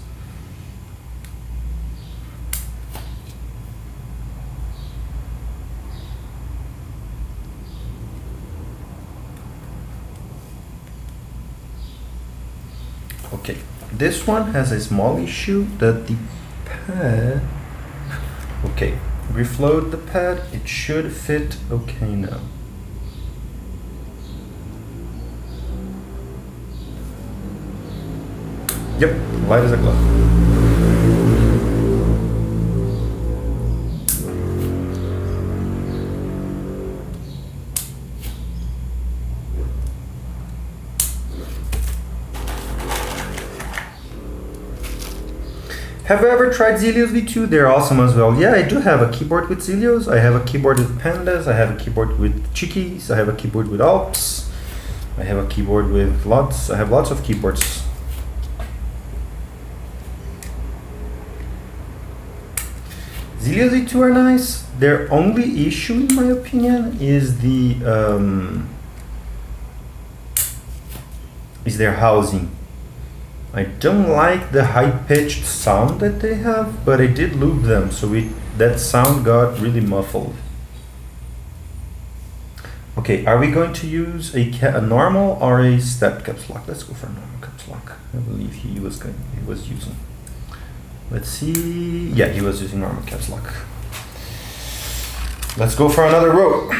Okay. This one has a small issue that the pad, okay, refloat the pad, it should fit okay now. Yep, light as a glove. Have you ever tried Zelios V2? They're awesome as well. Yeah, I do have a keyboard with Zelios. I have a keyboard with Pandas. I have a keyboard with Chikis. I have a keyboard with Alps. I have a keyboard with lots. I have lots of keyboards. Zelios V2 are nice. Their only issue, in my opinion, is their housing. I don't like the high-pitched sound that they have, but I did lube them, so that sound got really muffled. Okay, are we going to use a normal or a stepped caps lock? Let's go for a normal caps lock. I believe he was using. Let's see. Yeah, he was using normal caps lock. Let's go for another row.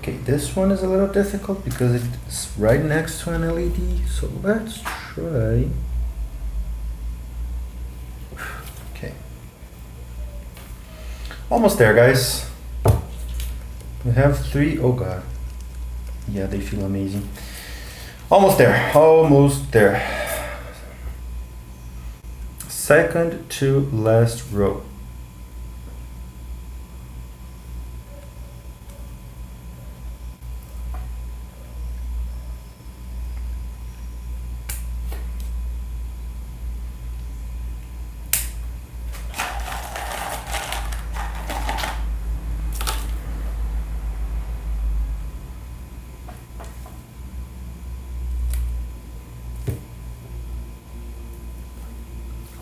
Okay, this one is a little difficult because it's right next to an LED, so let's try. Okay. Almost there, guys. We have 3, oh god. Yeah, they feel amazing. Almost there, almost there. Second to last row.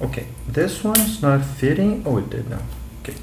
Okay, this one's not fitting. Oh, it did now. Okay.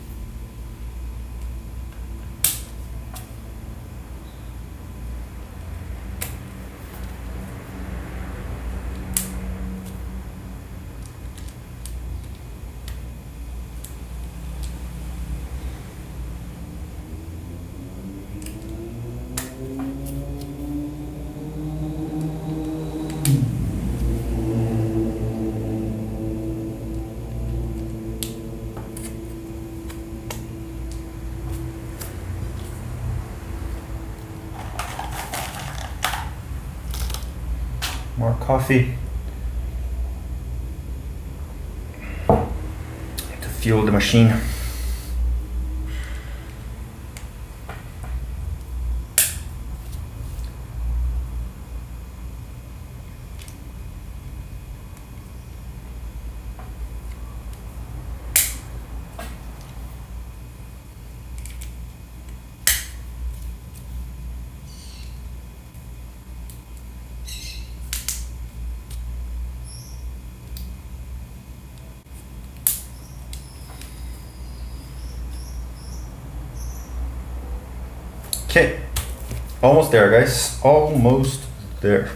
More coffee to fuel the machine. Okay, almost there, guys. Almost there.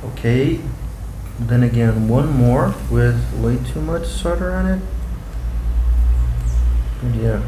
Okay, then again, one more with way too much solder on it. And yeah.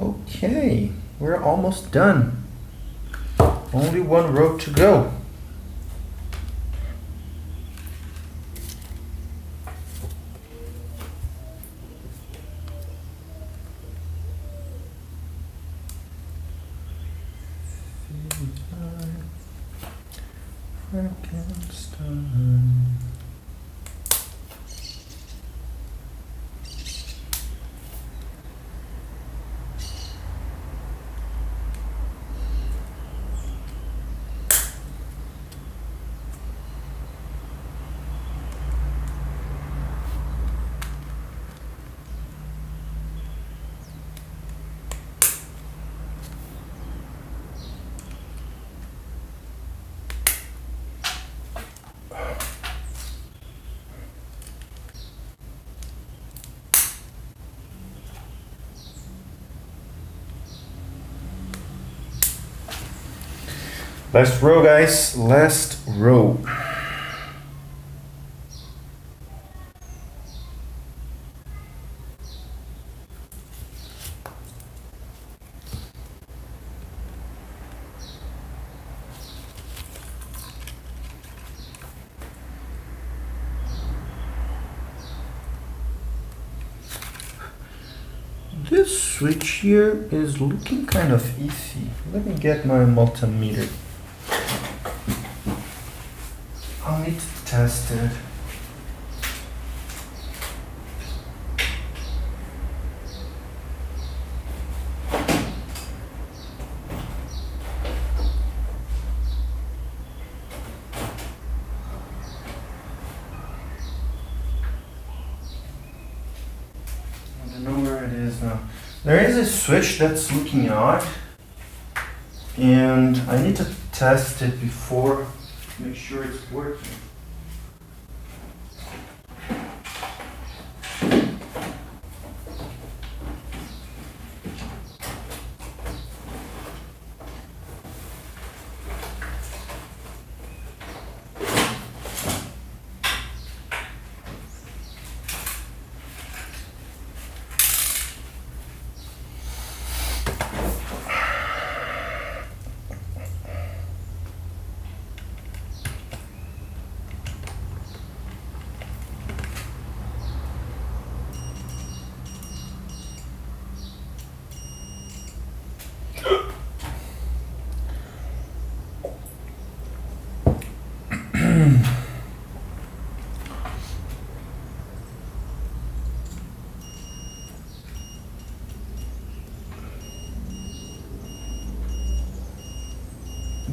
Okay, we're almost done. Only one row to go. Frankenstein. Last row, guys, last row. This switch here is looking kind of iffy. Let me get my multimeter. I'll need to test it. I don't know where it is now. There is a switch that's looking odd, and I need to test it before. Make sure it's working.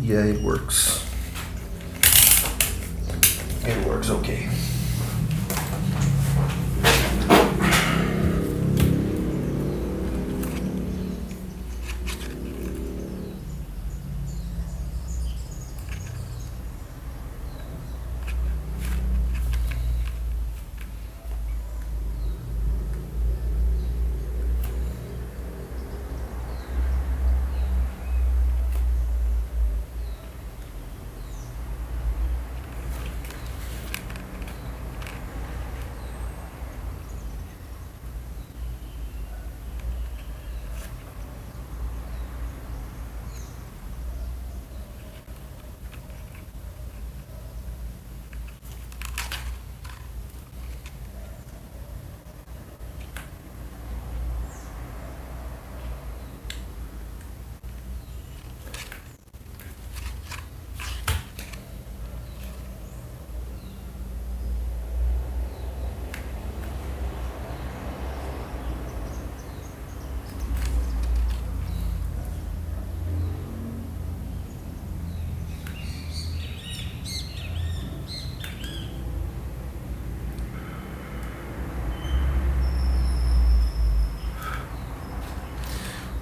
Yeah, it works. It works okay.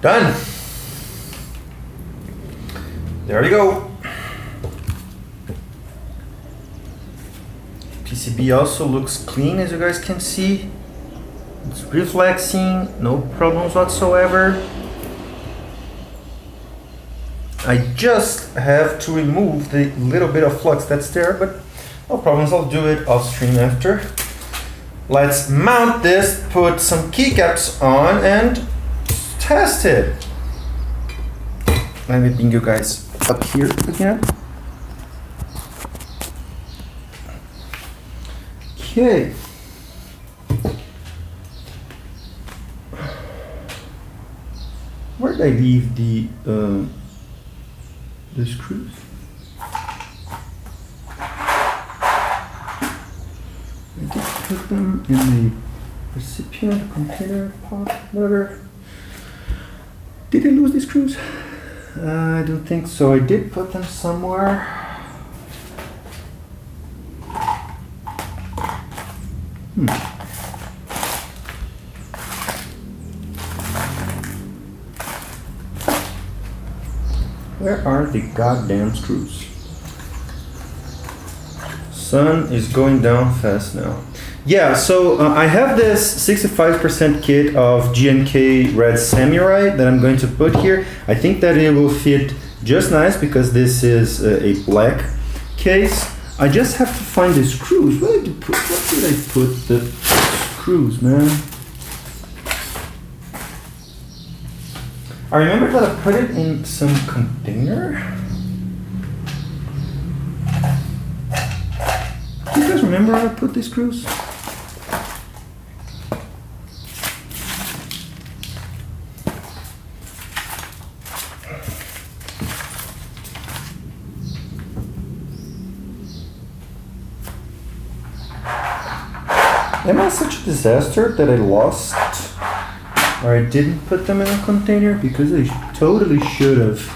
Done. There we go. PCB also looks clean, as you guys can see. It's reflexing, no problems whatsoever. I just have to remove the little bit of flux that's there, but no problems, I'll do it off stream after. Let's mount this, put some keycaps on, and test it. Let me bring you guys up here again. Okay. Where did I leave the screws? I did put them in the recipient, container, pot, whatever. Did I lose the screws? I don't think so. I did put them somewhere. Where are the goddamn screws? Sun is going down fast now. Yeah, so I have this 65% kit of G&K Red Samurai that I'm going to put here. I think that it will fit just nice because this is a black case. I just have to find the screws. Where did I put the screws, man? I remember that I put it in some container. Do you guys remember how I put the screws? Am I such a disaster that I lost or I didn't put them in a container? Because I totally should have.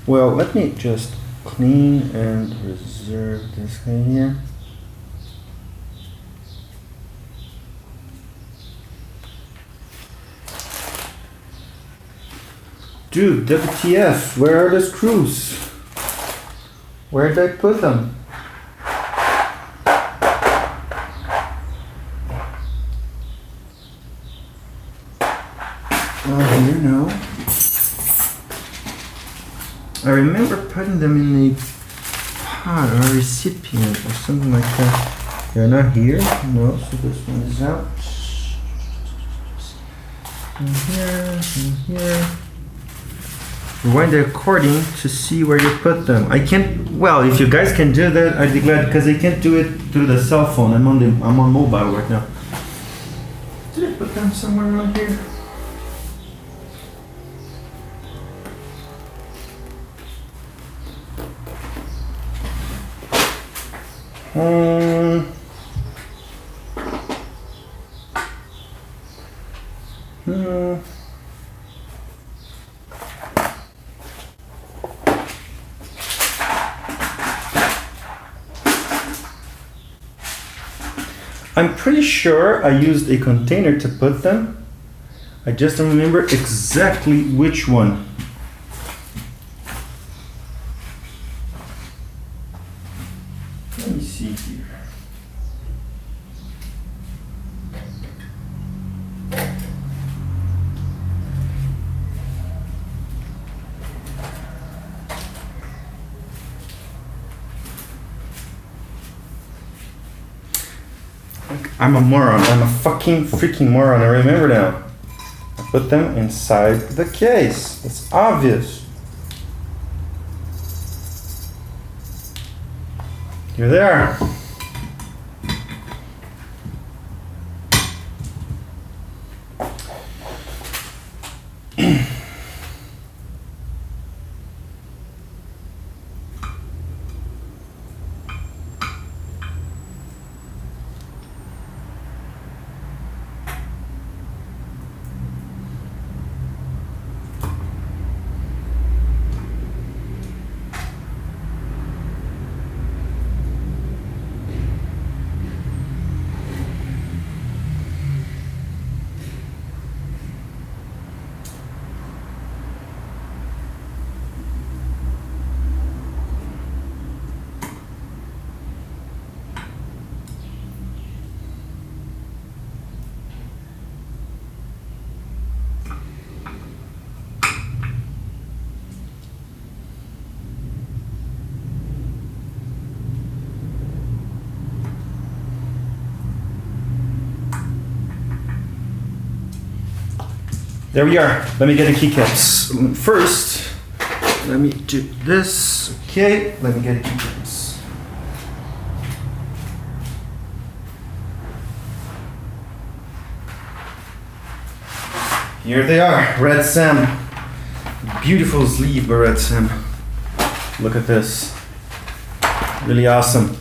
Well, let me just clean and reserve this guy here. Dude, WTF, where are the screws? Where did I put them? Oh, here now. I remember putting them in a pot or a recipient or something like that. They're not here. No, so this one is out. And here. Rewind the recording to see where you put them. I can't. Well, if you guys can do that, I'd be glad because I can't do it through the cell phone. I'm on mobile right now. Did I put them somewhere around here? I'm pretty sure I used a container to put them. I just don't remember exactly which one. Let me see here. I'm a moron. I'm a fucking freaking moron. I remember now. I put them inside the case. It's obvious. You're there. There we are. Let me get the keycaps. First, let me do this. Okay, let me get the keycaps. Here they are, Red Sam. Beautiful sleeve by Red Sam. Look at this. Really awesome.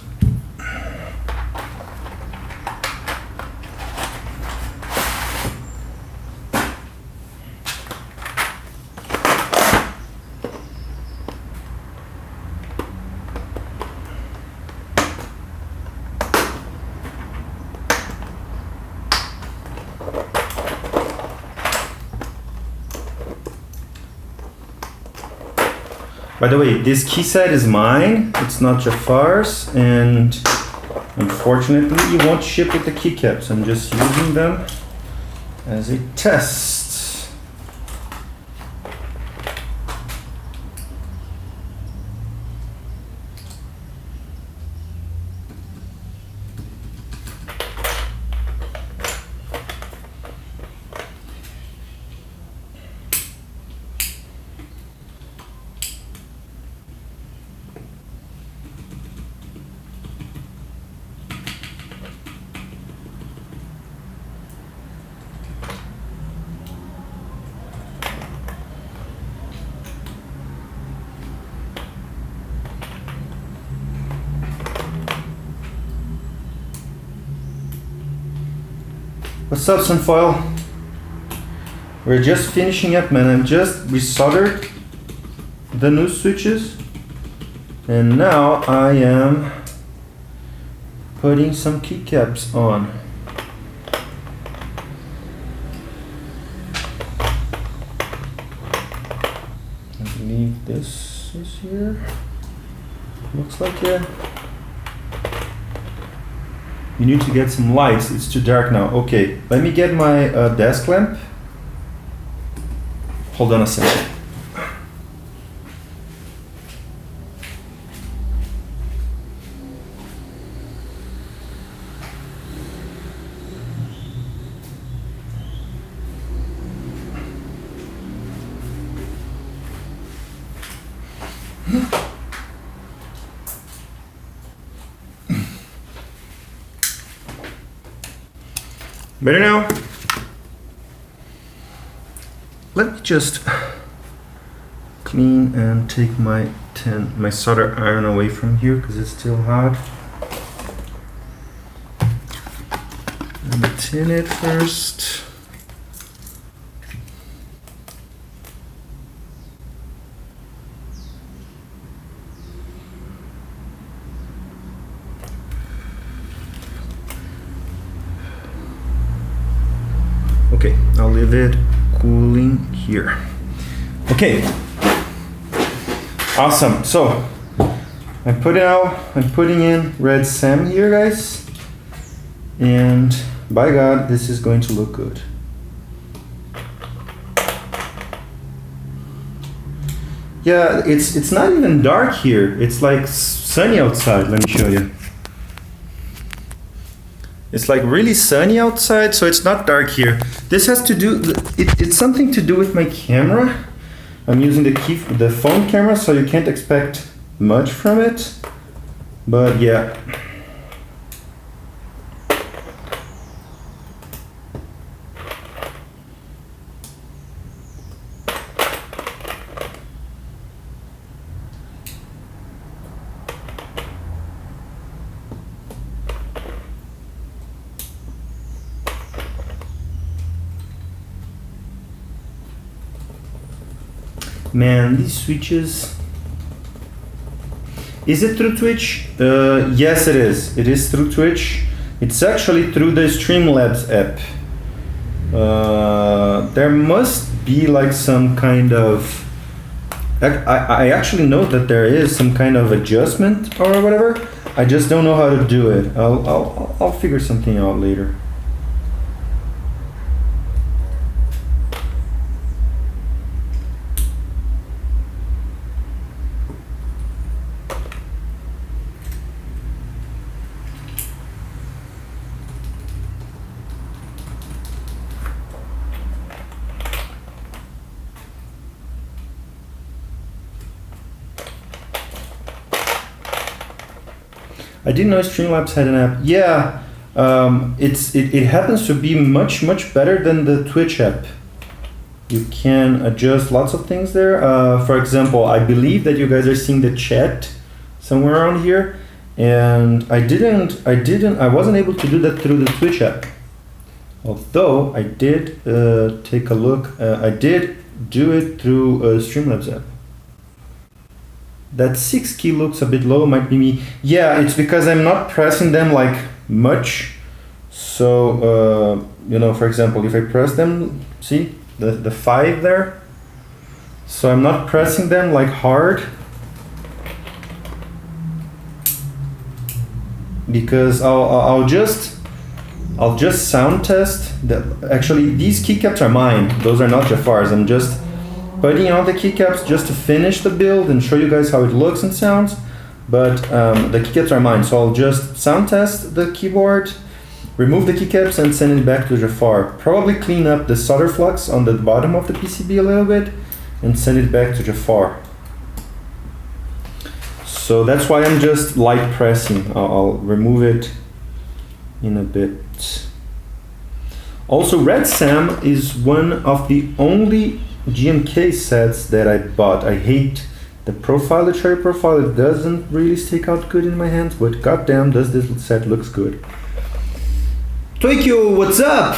By the way, this key set is mine, it's not Jafar's, and unfortunately it won't ship with the keycaps. I'm just using them as a test. What's up, Sunfoil? We're just finishing up, man. I'm just resoldered the new switches, and now I am putting some keycaps on. I believe this is here. Looks like it. You need to get some lights. It's too dark now. Okay, let me get my desk lamp. Hold on a second. Better now? Let me just clean and take my solder iron away from here because it's still hot. Let me tin it first. Okay, I'll leave it cooling here. Okay, awesome. So I'm putting in Red Sam here, guys, and by God, this is going to look good. Yeah, it's not even dark here. It's like sunny outside. Let me show you. It's like really sunny outside, so it's not dark here. This has to do, it's something to do with my camera. I'm using the phone camera, so you can't expect much from it. But yeah. Man, these switches. Is it through Twitch? Yes, it is. It is through Twitch. It's actually through the Streamlabs app. There must be like some kind of. I actually know that there is some kind of adjustment or whatever. I just don't know how to do it. I'll figure something out later. I didn't know Streamlabs had an app. Yeah, it happens to be much better than the Twitch app. You can adjust lots of things there. For example, I believe that you guys are seeing the chat somewhere around here, and I wasn't able to do that through the Twitch app. Although I did take a look. I did do it through Streamlabs app. That 6 key looks a bit low, might be me. Yeah, it's because I'm not pressing them like much. So, you know, for example, if I press them, see the 5 there? So I'm not pressing them like hard. Because I'll just sound test that. Actually, these keycaps are mine. Those are not Jafar's. I'm just putting on the keycaps just to finish the build and show you guys how it looks and sounds. But the keycaps are mine, so I'll just sound test the keyboard, remove the keycaps, and send it back to Jafar. Probably clean up the solder flux on the bottom of the PCB a little bit and send it back to Jafar. So that's why I'm just light pressing. I'll remove it in a bit. Also, Red Sam is one of the only GMK sets that I bought. I hate the profile, the cherry profile. It doesn't really stick out good in my hands, but goddamn does this set looks good. Tokyo, what's up?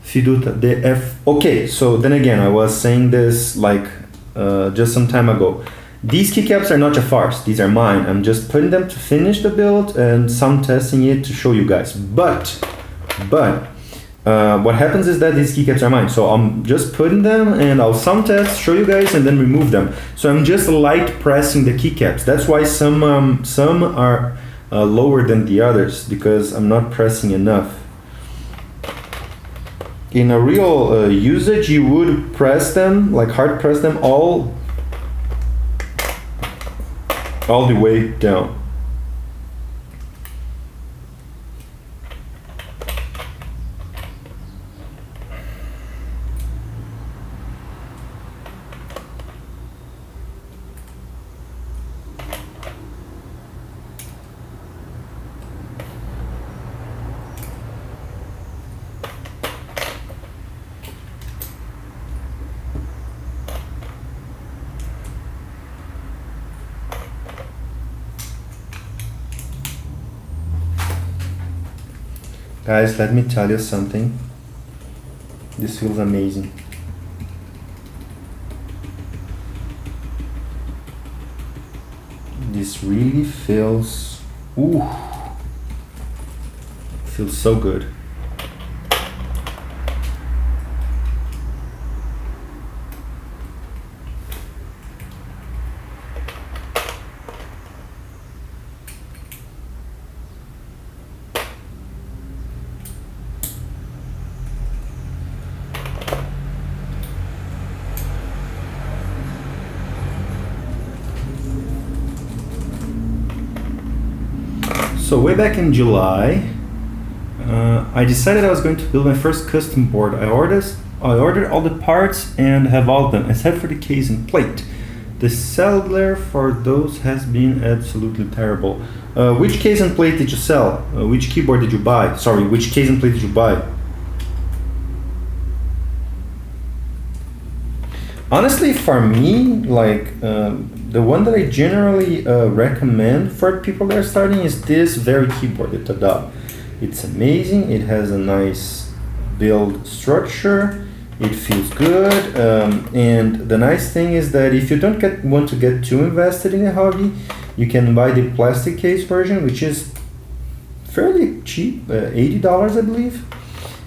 Fiduta DF. Okay, so then again, I was saying this like just some time ago. These keycaps are not Jafar's, these are mine. I'm just putting them to finish the build and some testing it to show you guys. But what happens is that these keycaps are mine. So I'm just putting them and I'll some test, show you guys, and then remove them. So I'm just light pressing the keycaps. That's why some are lower than the others, because I'm not pressing enough. In a real usage, you would press them, like hard press them all the way down. Guys, let me tell you something. This feels amazing. This really feels, feels so good. So way back in July, I decided I was going to build my first custom board. I ordered all the parts and have all of them, except for the case and plate. The seller for those has been absolutely terrible. Which case and plate did you sell? Which keyboard did you buy? Sorry, which case and plate did you buy? Honestly, for me, like the one that I generally recommend for people that are starting is this very keyboard, the TADA. It's amazing. It has a nice build structure. It feels good, and the nice thing is that if you don't want to get too invested in a hobby, you can buy the plastic case version, which is fairly cheap, $80 I believe.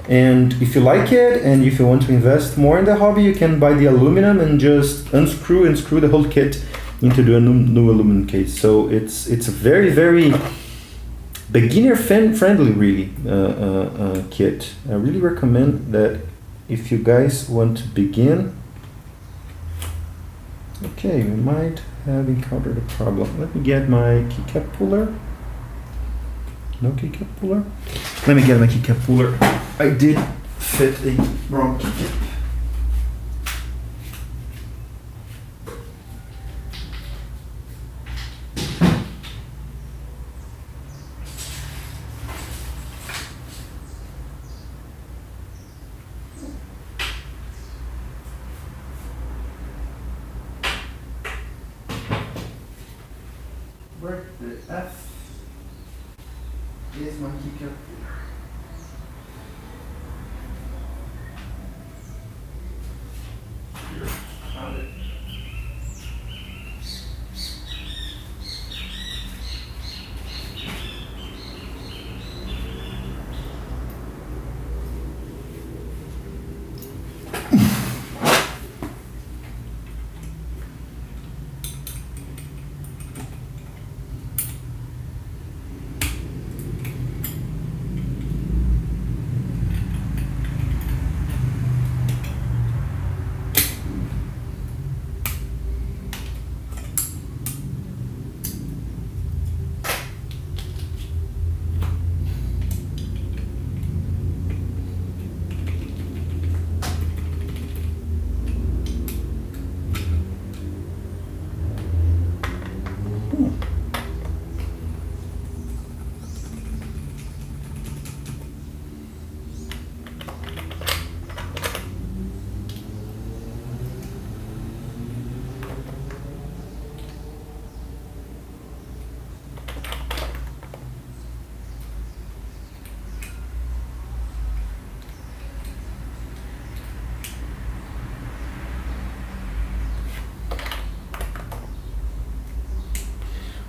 And if you like it, and if you want to invest more in the hobby, you can buy the aluminum and just unscrew and screw the whole kit into the new aluminum case. So it's a very, very beginner friendly really kit. I really recommend that if you guys want to begin. Okay, we might have encountered a problem. Let me get my keycap puller. No keycap puller? Let me get my keycap puller. I did fit a wrong keycap. Where the F is my keycap? Here, found it.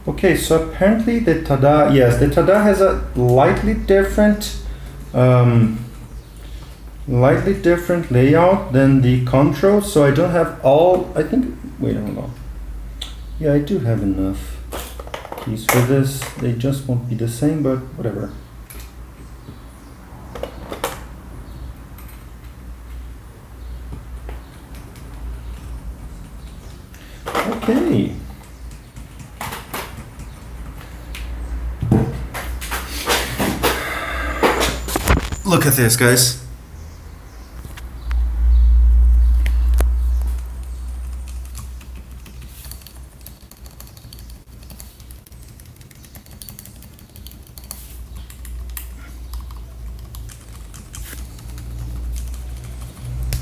Okay, so apparently the TADA, yes, the TADA has a lightly different layout than the control, so I don't have all, I think, wait, hold on. Yeah, I do have enough keys for this. They just won't be the same, but whatever. Okay. Look at this, guys.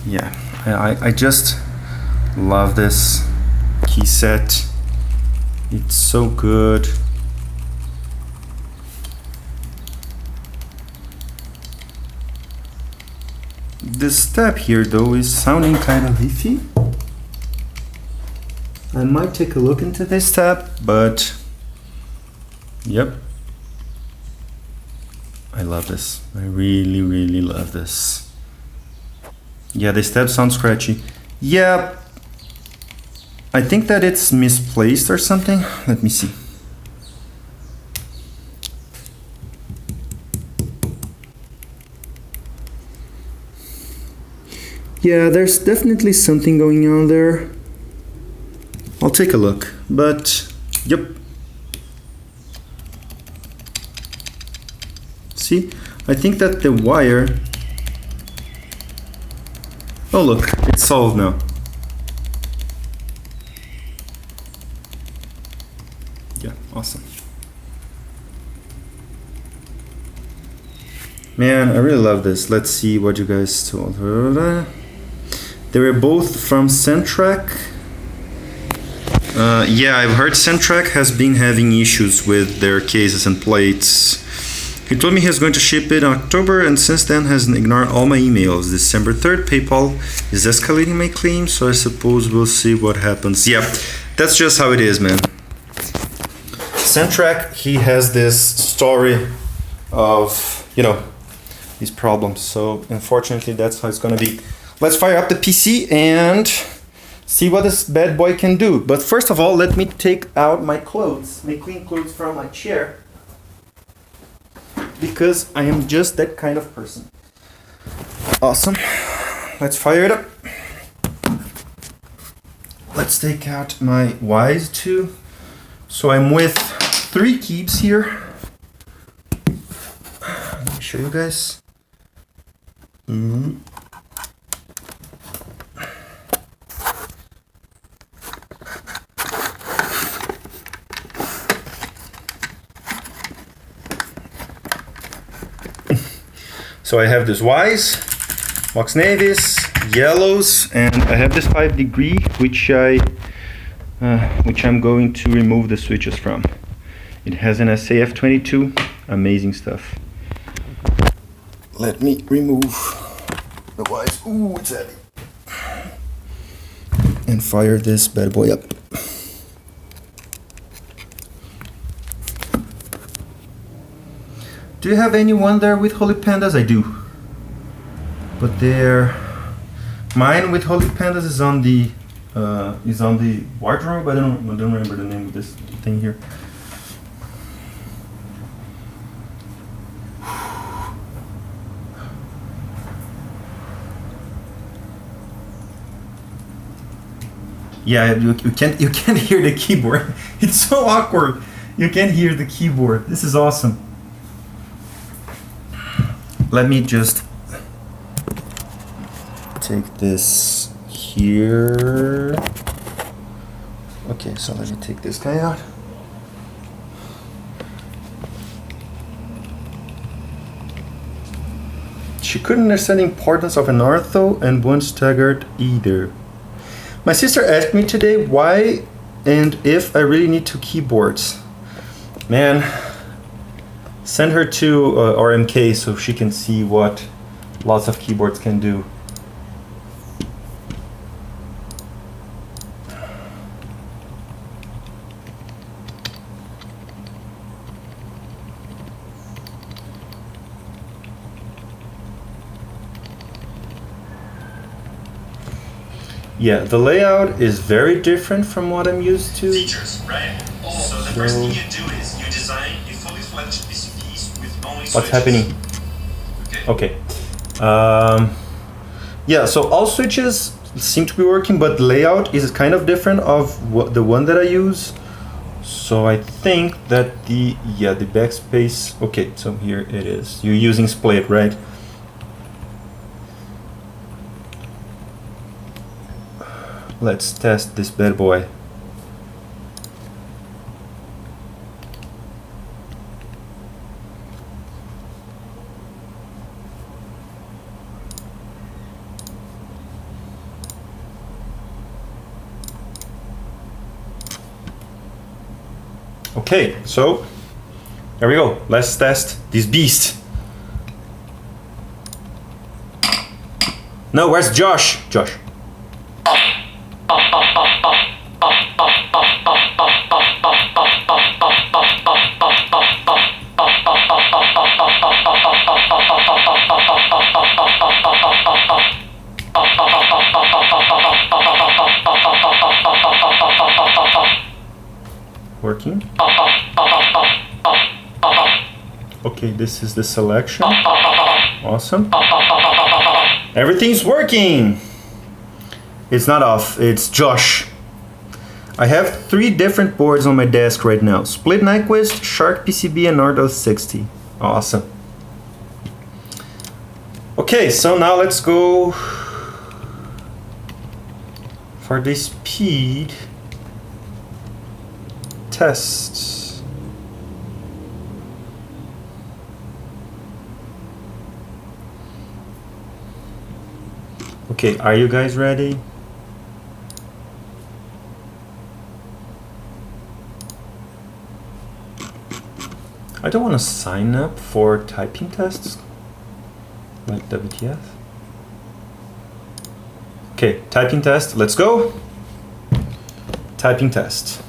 Yeah, I just love this key set. It's so good. This step here though is sounding kind of iffy. I might take a look into this step, but yep. I love this. I really, really love this. Yeah, the step sounds scratchy. Yeah, I think that it's misplaced or something. Let me see. Yeah, there's definitely something going on there. I'll take a look, but yep. See, I think that the wire, oh look, it's solved now. Yeah, awesome. Man, I really love this. Let's see what you guys told her. They were both from Centrac. Yeah, I've heard Centrac has been having issues with their cases and plates. He told me he was going to ship it in October, and since then has ignored all my emails. December 3rd, PayPal is escalating my claim, so I suppose we'll see what happens. Yeah, that's just how it is, man. Centrac, he has this story of, you know, these problems. So unfortunately, that's how it's gonna be. Let's fire up the PC and see what this bad boy can do. But first of all, let me take out my clothes, my clean clothes from my chair, because I am just that kind of person. Awesome. Let's fire it up. Let's take out my Wise 2. So I'm with 3 keys here. Let me show you guys. So I have this Wise, Mox Navis, yellows, and I have this 5 degree, which I'm going to remove the switches from. It has an SAF22. Amazing stuff. Let me remove the wires. Ooh, it's heavy. And fire this bad boy up. Do you have anyone there with holy pandas? I do. But mine with holy pandas is on the wardrobe. I don't remember the name of this thing here. Yeah, you can't hear the keyboard. It's so awkward. You can't hear the keyboard. This is awesome. Let me just take this here. Okay, so let me take this guy out. She couldn't understand the importance of an ortho and one staggered either. My sister asked me today why and if I really need two keyboards. Man, send her to RMK so she can see what lots of keyboards can do. Yeah, the layout is very different from what I'm used to. Features, right? So the first thing you do is you design a fully fledged PCBs with only switches. What's happening? Okay. Yeah, so all switches seem to be working, but the layout is kind of different of the one that I use. So I think that the backspace. Okay, so here it is. You're using split, right? Let's test this bad boy. Okay, so there we go. Let's test this beast. No, where's Josh? Josh. Working. Okay, this is the selection. Awesome. Everything's working. It's not off, it's Josh. I have 3 different boards on my desk right now. Split Nyquist, Shark PCB, and Nardo 60. Awesome. Okay, so now let's go for the speed tests. Okay, are you guys ready? I don't want to sign up for typing tests like WTF. Okay, typing test, let's go. Typing test.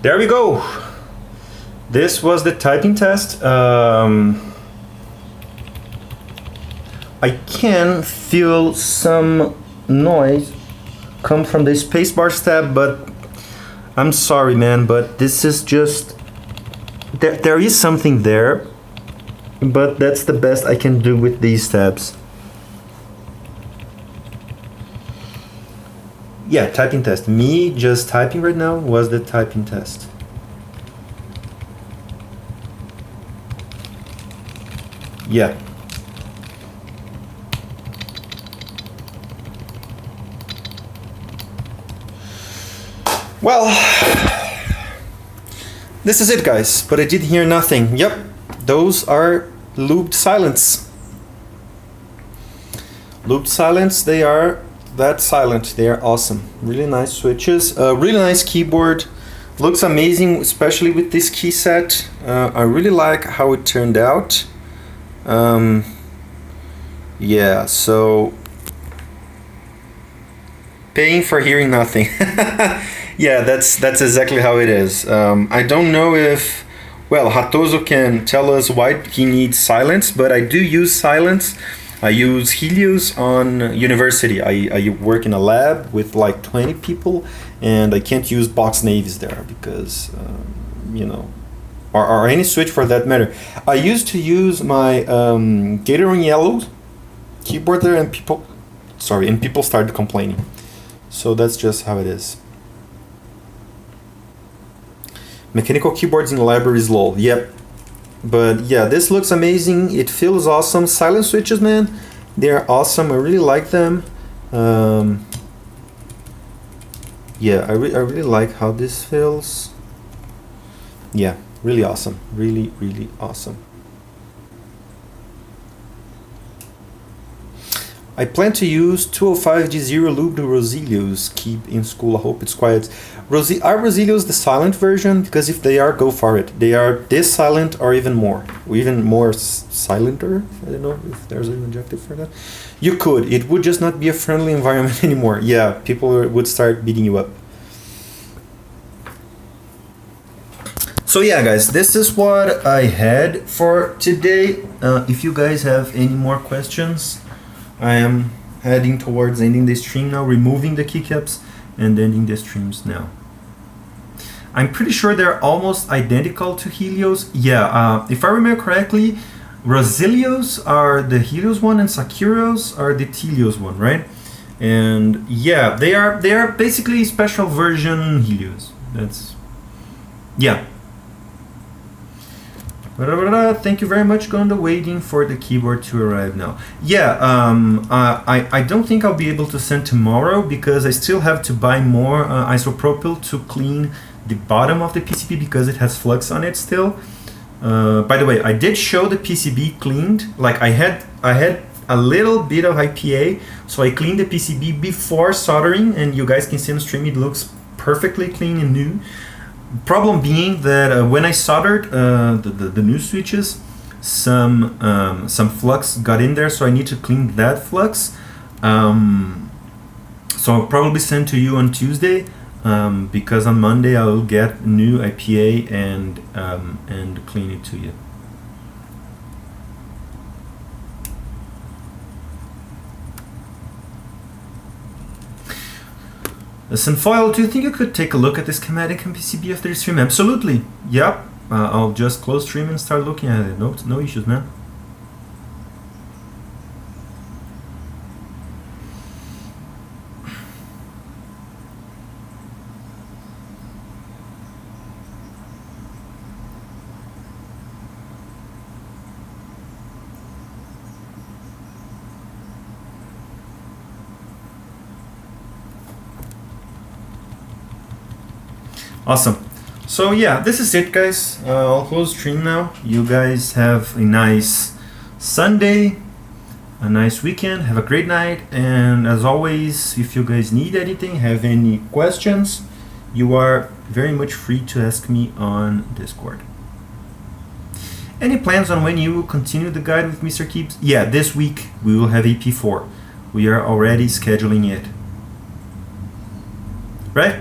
There we go. This was the typing test. I can feel some noise come from the spacebar tab, but I'm sorry, man, but this is just... There is something there, but that's the best I can do with these tabs. Yeah, typing test. Me just typing right now was the typing test. Yeah. Well, this is it, guys, but I did hear nothing. Yep, those are lubed silents. Lubed silents, they are that silent. They are awesome. Really nice switches. Really nice keyboard. Looks amazing, especially with this key set. I really like how it turned out. Yeah, so paying for hearing nothing. Yeah, that's exactly how it is. I don't know if, well, Hatoso can tell us why he needs silence, but I do use silence. I use Helios on university. I work in a lab with like 20 people, and I can't use box navies there because, you know, or any switch for that matter. I used to use my Gatorade Yellow keyboard there, and people started complaining. So that's just how it is. Mechanical keyboards in the library is low. Yep. But yeah, this looks amazing. It feels awesome. Silent switches, man, they're awesome. I really like them. Yeah, I really like how this feels. Yeah, really awesome. Really, really awesome. I plan to use 205G0 lubed Rosilios. Keep in school. I hope it's quiet. Are Rosilios the silent version? Because if they are, go for it. They are this silent or even more. Even more silenter. I don't know if there's an adjective for that. You could. It would just not be a friendly environment anymore. Yeah, people would start beating you up. So yeah, guys, this is what I had for today. If you guys have any more questions, I am heading towards ending the stream now, removing the keycaps and ending the streams now. I'm pretty sure they're almost identical to Helios. Yeah, if I remember correctly, Rosilios are the Helios one and Sakuros are the Telios one, right? And yeah, they are basically special version Helios. That's, yeah. Thank you very much, Gondo. Waiting for the keyboard to arrive now. Yeah, I don't think I'll be able to send tomorrow because I still have to buy more isopropyl to clean the bottom of the PCB because it has flux on it still. By the way, I did show the PCB cleaned. Like I had a little bit of IPA, so I cleaned the PCB before soldering, and you guys can see on the stream it looks perfectly clean and new. Problem being that when I soldered the new switches, some flux got in there, so I need to clean that flux. So I'll probably send to you on Tuesday, because on Monday I'll get new IPA and clean it to you. Listen, Foil, do you think you could take a look at the schematic and PCB after the stream? Absolutely. Yep. I'll just close stream and start looking at it. No issues, man. Awesome. So yeah, this is it, guys. I'll close stream now. You guys have a nice Sunday, a nice weekend. Have a great night. And as always, if you guys need anything, have any questions, you are very much free to ask me on Discord. Any plans on when you will continue the guide with Mr. Keeps? Yeah, this week we will have EP4. We are already scheduling it. Right?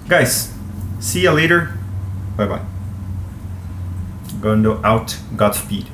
Guys, See you later. Bye bye. Going out. Godspeed.